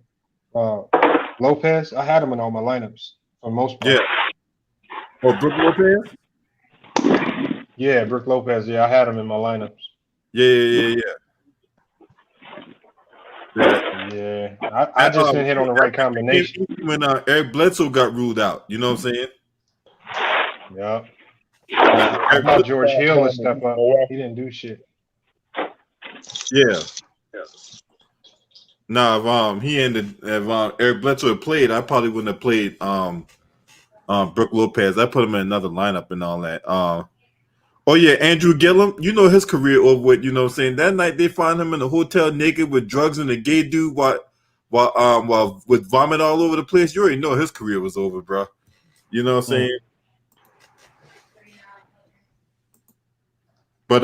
Lopez. I had him in all my lineups for the most part. Yeah. Oh, Brook Lopez? Yeah, Brook Lopez. Yeah, I had him in my lineups. Yeah. Yeah, I just didn't hit on the right combination. When Eric Bledsoe got ruled out, you know what I'm saying? Yeah. I thought George Hill would step up. He didn't do shit. Yeah. Now, if Eric Bledsoe had played, I probably wouldn't have played Brook Lopez. I put him in another lineup and all that. Oh yeah, Andrew Gillum, you know his career over with, you know what I'm saying? That night they find him in a hotel naked with drugs and a gay dude while with vomit all over the place. You already know his career was over, bro. You know what I'm saying? But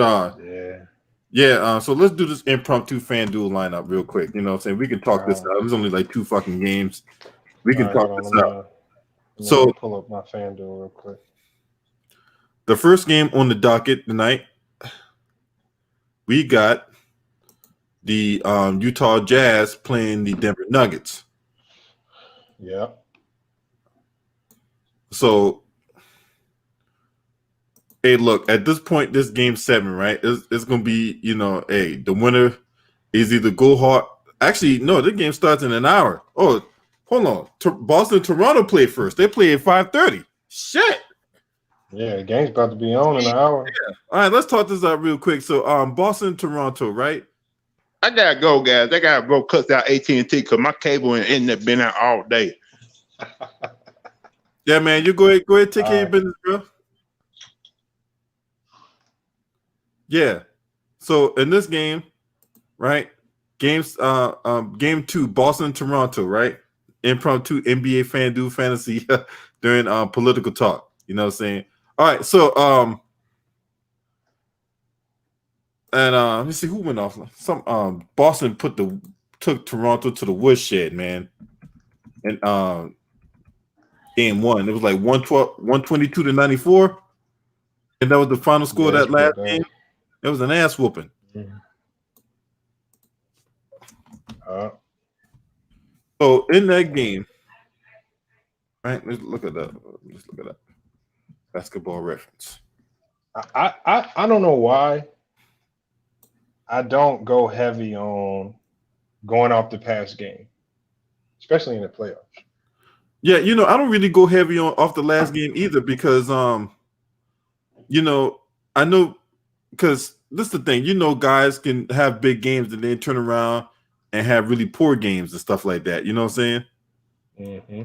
so let's do this impromptu FanDuel lineup real quick. You know what I'm saying? We can talk this out. There's only like 2 fucking games. We can talk this out. So pull up my FanDuel real quick. The first game on the docket tonight, we got the Utah Jazz playing the Denver Nuggets. Yeah. So, hey, look, at this point, this game 7, right? It's going to be, you know, hey, the winner is either go hard. Actually, no, the game starts in an hour. Oh, hold on. Boston, Toronto play first. They play at 5:30. Shit. Yeah, the game's about to be on in an hour. Yeah. All right, let's talk this out real quick. So, Boston, Toronto, right? I gotta go, guys. I gotta go cut out AT&T because my cable and internet been out all day. Yeah, man, you go ahead, take care of your business, bro. Yeah. So in this game, right? Game 2, Boston, Toronto, right? Impromptu NBA FanDuel fantasy during political talk. You know what I'm saying? All right, so let me see who went off. Some Boston took Toronto to the woodshed, man. And game 1, it was like 122 to 94. And that was the final score of that last game. It was an ass whooping. So in that game, right? Let's look at that. Basketball reference. I don't know why I don't go heavy on going off the past game, especially in the playoffs. Yeah, you know, I don't really go heavy on off the last game either because you know, I know because this is the thing, you know, guys can have big games and then turn around and have really poor games and stuff like that. You know what I'm saying? Mm-hmm.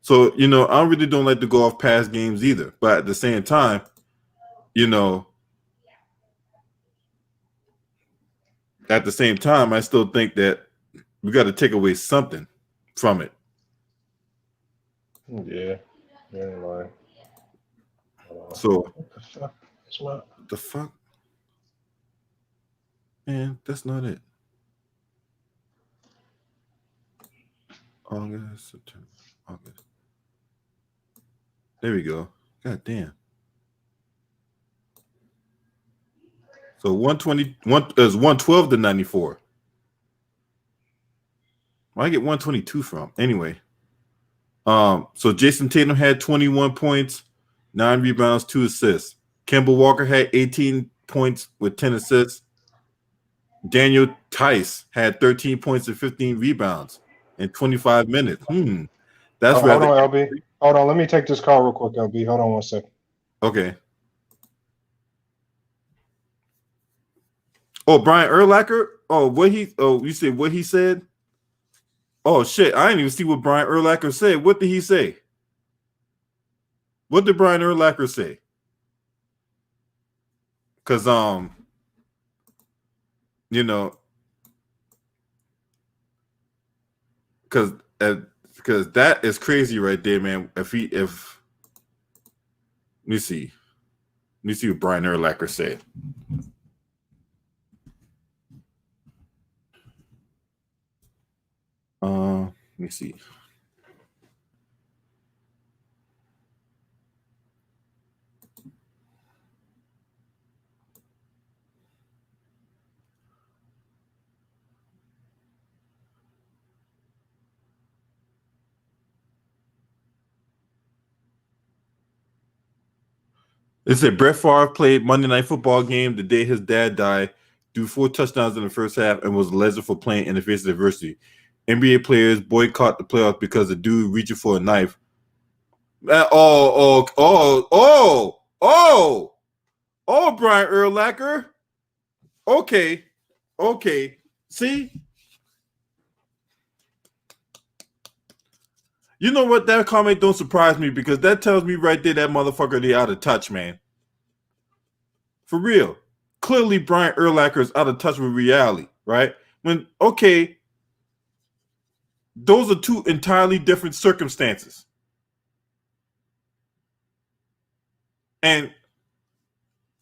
So, you know, I really don't like to go off past games either. But at the same time, you know, I still think that we got to take away something from it. Yeah. Right. So, what the fuck? Man, that's not it. August, September, August. There we go. God damn. So 121 is 112 to 94. Where I get 122 from? Anyway. So Jason Tatum had 21 points, 9 rebounds, 2 assists. Kemba Walker had 18 points with 10 assists. Daniel Tice had 13 points and 15 rebounds in 25 minutes. That's hold on, LB. Hold on, let me take this call real quick, LB. Hold on one second. Okay. Oh, Brian Urlacher. Oh, what he? Oh, you said what he said? Oh shit! I didn't even see what Brian Urlacher said. What did he say? What did Brian Urlacher say? Because you know, because that is crazy right there, man. If let me see what Brian Urlacher said. Let me see. It said Brett Favre played Monday Night Football game the day his dad died, threw 4 touchdowns in the first half, and was a legend for playing in the face of adversity. NBA players boycott the playoffs because the dude reaching for a knife. Oh, Brian Urlacher. Okay. See? You know what? That comment don't surprise me because that tells me right there that motherfucker they out of touch, man. For real. Clearly, Brian Urlacher is out of touch with reality, right? Those are 2 entirely different circumstances. And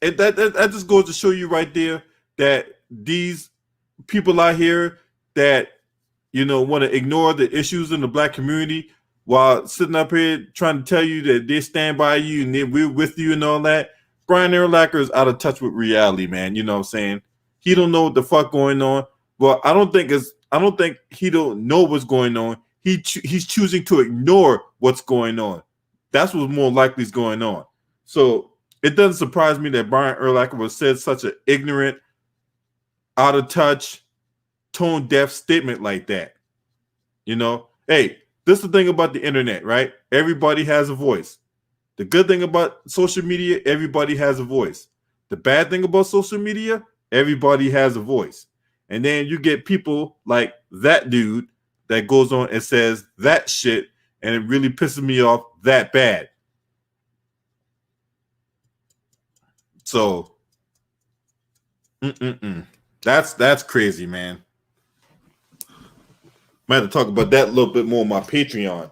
that just goes to show you right there that these people out here that, want to ignore the issues in the black community while sitting up here trying to tell you that they stand by you and we're with you and all that. Brian Urlacher is out of touch with reality, man. You know what I'm saying? He don't know what the fuck going on. Well, I don't think he don't know what's going on. He's choosing to ignore what's going on. That's what's more likely is going on. So it doesn't surprise me that Brian Urlacher was said such an ignorant, out of touch, tone deaf statement like that. Hey, this is the thing about the internet, right? Everybody has a voice. The good thing about social media, everybody has a voice. The bad thing about social media, everybody has a voice. And then you get people like that dude that goes on and says that shit, and it really pisses me off that bad. So, that's crazy, man. Might have to talk about that a little bit more on my Patreon.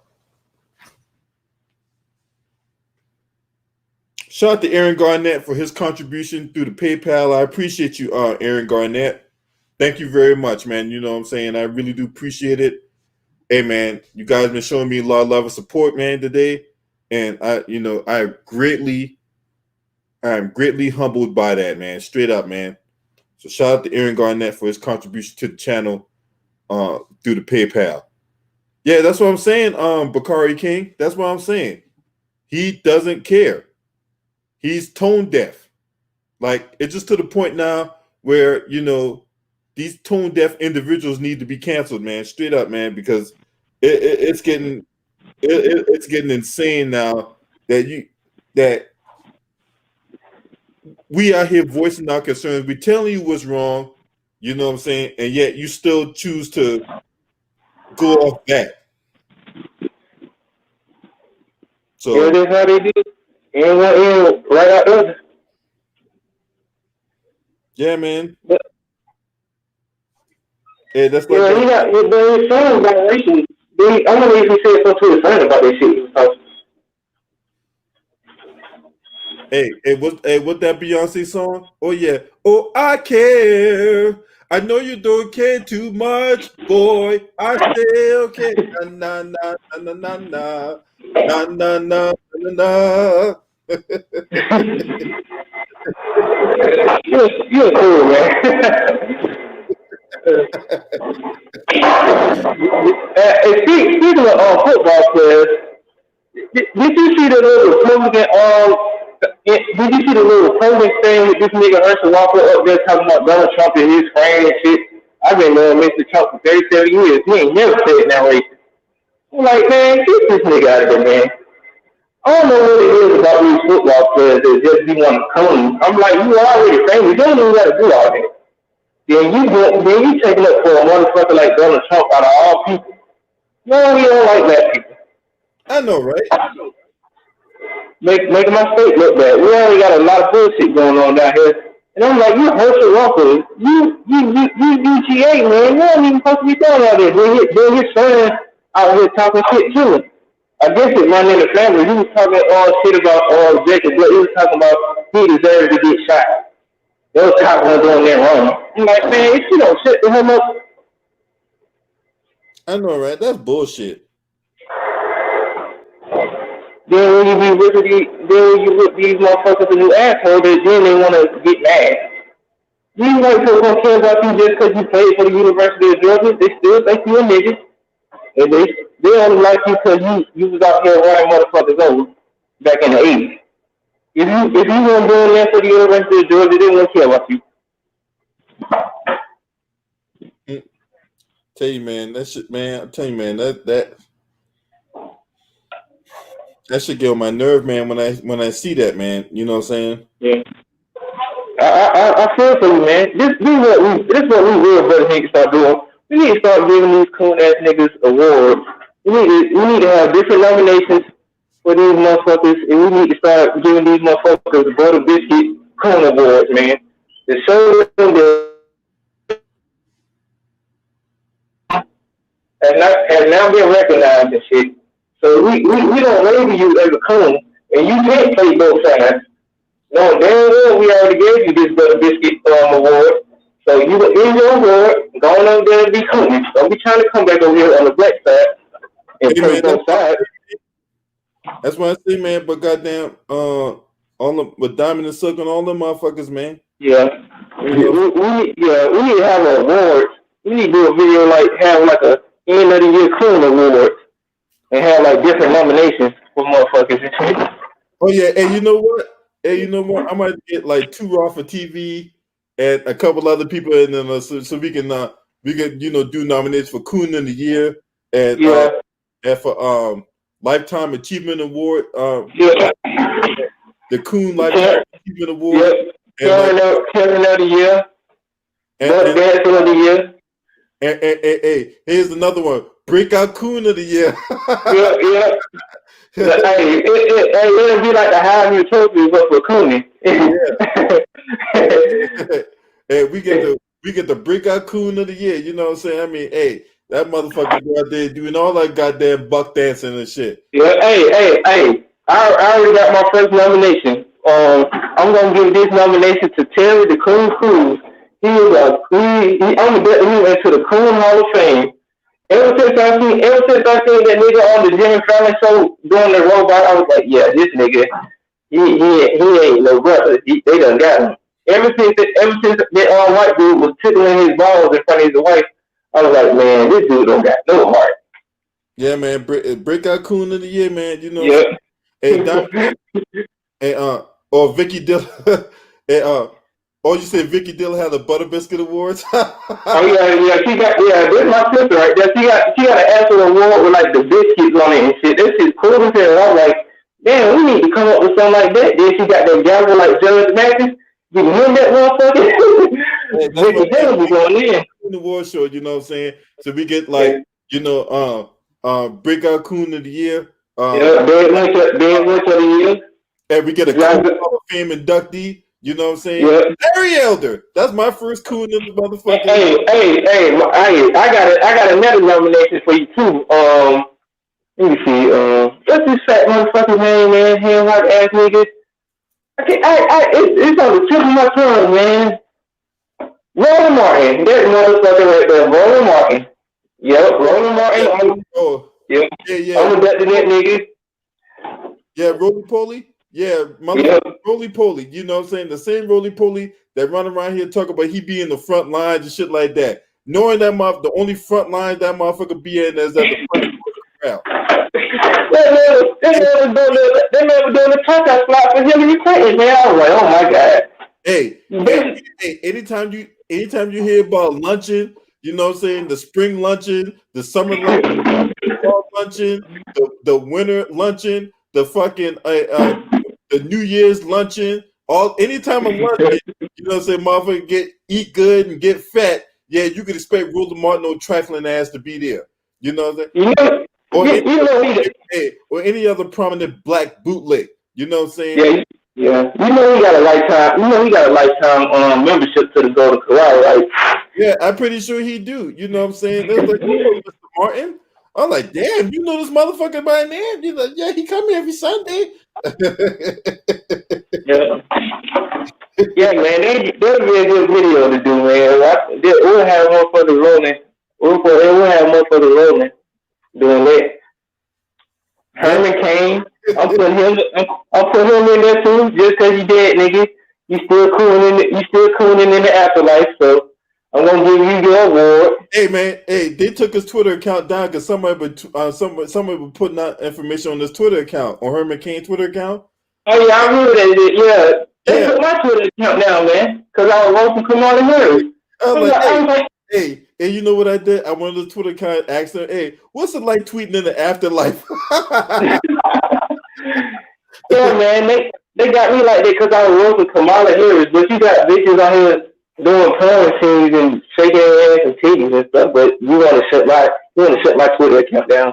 Shout out to Aaron Garnett for his contribution through the PayPal. I appreciate you, Aaron Garnett. Thank you very much, man. You know what I'm saying? I really do appreciate it. Hey, man, you guys been showing me a lot of love and support, man, today. And I'm greatly humbled by that, man. Straight up, man. So shout out to Aaron Garnett for his contribution to the channel through the PayPal. Yeah, that's what I'm saying, Bakari King. That's what I'm saying. He doesn't care. He's tone deaf. Like, it's just to the point now where, these tone deaf individuals need to be canceled, man. Straight up, man, because it's getting insane now that we out here voicing our concerns. We're telling you what's wrong, you know what I'm saying? And yet you still choose to go off that. So yeah, that's how they did. And went right out there. Yeah, man. But, yeah, that's like he got his son about recently. I wonder if he said something to his son about that shit he was talking. What that Beyonce song? Oh yeah. Oh, I care. I know you don't care too much, boy. I still care. Na na na na na na na na na na. You're cool, man. Speaking of football players, did you see the little Republican did you see the little Republican thing with this nigga Herschel Walker up there talking about Donald Trump and his friend and shit? I've been knowing Mr. Trump for 37 years. He ain't never said that racist. I'm like, man, get this nigga out of there, man. I don't know what it is about these football players that just be want to come. I'm like, you already famous. You don't even got to do all that. Then you taking up for a motherfucker like Donald Trump out of all people. No, we don't like black people. I know, right? Making my state look bad. We already got a lot of bullshit going on down here. And I'm like, you Herschel Ruffalo, you UGA, man. You ain't even supposed to be doing all this. Then his son out here talking shit to him. I guess it run in the family. He was talking all shit about Jacob, but he was talking about he deserved to get shot. Those cops were doing that wrong. I'm like, man, if you don't shut the hell up. I know, right? That's bullshit. Then when you whip these motherfuckers and you assholes, then they want to get mad. These white people don't care about you just because you played for the University of Georgia. They still think you a nigga. And they only like you because you was out here running motherfuckers over back in the 80s. If you weren't doing that for the University of Georgia, they wouldn't care about you. Tell you, man, that shit, man. I'm telling you, man, that should get on my nerve, man. When I see that, man, you know what I'm saying? Yeah. I feel for you, man. This is what we real brothers need to start doing. We need to start giving these coon ass niggas awards. We need to have different nominations for these motherfuckers, and we need to start giving these motherfuckers butter biscuit coon awards, man. To show them that has now been recognized and shit. So we don't label you as a coon, and you can't play both sides. No, damn well we already gave you this butter biscuit award. So you in your award, going over there and be coon. Don't be trying to come back over here on the black side and play both sides. That's what I say, man. But goddamn, all the with Diamond and Silk and all them motherfuckers, man. Yeah, we need to have an award. We need to do a video have a end of the year coon award and have different nominations for motherfuckers and shit. Oh yeah, and you know what? I might get 2 Raw for TV and a couple other people, and then so we can do nominations for Coon of the Year and for Lifetime Achievement Award. The Coon Lifetime Achievement Award. Yeah. Kevin of the Year. Dancer of the Year. And here's another one. Breakout Coon of the Year. Yeah. Hey, it'll be like the High Utopia, but for Coonie. And we get the Breakout Coon of the Year. You know what I'm saying? I mean, hey, that motherfucker go out there doing all that goddamn buck dancing and shit. Yeah. Hey. I already got my first nomination. I'm gonna give this nomination to Terry the Coon Cruz. He only bet he went to the Coon Hall of Fame. Ever since I seen that nigga on the Jimmy Fallon show doing the robot, I was like, yeah, this nigga, he ain't no brother. They done got him. Ever since that white dude was tickling his balls in front of his wife, I was like, man, this dude don't got no heart. Yeah, man, Breakout Coon of the Year, man. You know. Yeah. Or Vicky Dillon. You said Vicky Dillon had the Butter Biscuit Awards? Yeah, she got, this is my sister right there. She got an actual award with the biscuits on it and shit. That shit's cool as hell. I was like, damn, we need to come up with something like that. Then she got that gavel like Judge Mathis. You can win that motherfucker. Vicky Dillon was going in. In the award show, you know what I'm saying? So we get Breakout Coon of the Year. Bad Lunch of the Year. And we get a Coon Hall of Fame inductee. You know what I'm saying? Yeah. Larry Elder. That's my first coon in the motherfucker. Hey, I got another nomination for you too. Let me see. What's this fat motherfucker's name, man? Hand white ass nigga. It's on the tip of my tongue, man. Roland Martin. That motherfucker right there, Roland Martin. Yep, Roland Martin. Yeah. I'm that nigga. Yeah, Roly Poly. Yeah, Roly Poly. You know what I'm saying? The same Roly Poly that run around here talking about he be in the front lines and shit like that. Knowing that the only front line that motherfucker be in is at the front of the crowd. They never doing the touchdown slot for Hillary Clinton, man. I was like, oh my God. Hey, anytime you hear about luncheon, you know what I'm saying? The spring luncheon, the summer luncheon, the fall luncheon, the winter luncheon, the fucking the New Year's luncheon, anytime I'm lunching, you know what I'm saying, motherfucker eat good and get fat. Yeah, you can expect Roland Martin or trifling ass to be there. You know what I'm saying? Or any other prominent black bootleg. You know what I'm saying? Yeah. You know he got a lifetime. You know he got a lifetime membership to the Golden Corral, right? Yeah, I'm pretty sure he do. You know what I'm saying? They're like, oh, Mr. Martin. I'm like, damn, you know this motherfucker by name? He's like, yeah, he come here every Sunday. Yeah. Yeah, man, that'd be a good video to do, man. We'll have one for the rolling. We'll have one for the rolling doing that. Herman Cain, I'm putting him in there too, just because he dead, nigga. You still cooling in the afterlife, so I'm gonna give you your award. Hey man, they took his Twitter account down because somebody was putting out information on his Twitter account, on Herman Cain's Twitter account. Oh yeah, I remember that. Yeah, they took my Twitter account down, man, because I was roasting Kamala Harris. I was like, hey, and you know what I did? I went to the Twitter account, asked her, hey, what's it like tweeting in the afterlife? Yeah, man, they got me like that because I was roasting Kamala Harris, but you got bitches out here doing porn scenes and shaking their ass and titties and stuff, but you want to shut my Twitter account down.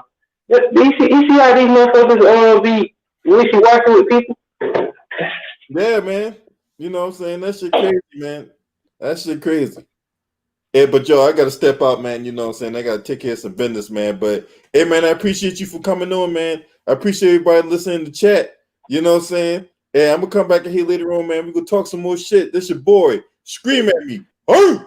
You see how these motherfuckers be wishy-washy with people? Yeah, man. You know what I'm saying? That shit crazy, man. That shit crazy. Yeah, but yo, I gotta step out, man. You know what I'm saying? I gotta take care of some business, man. But hey, man, I appreciate you for coming on, man. I appreciate everybody listening to chat. You know what I'm saying? Hey, I'm gonna come back in here later on, man. We're gonna talk some more shit. This your boy. Scream at me. Hey!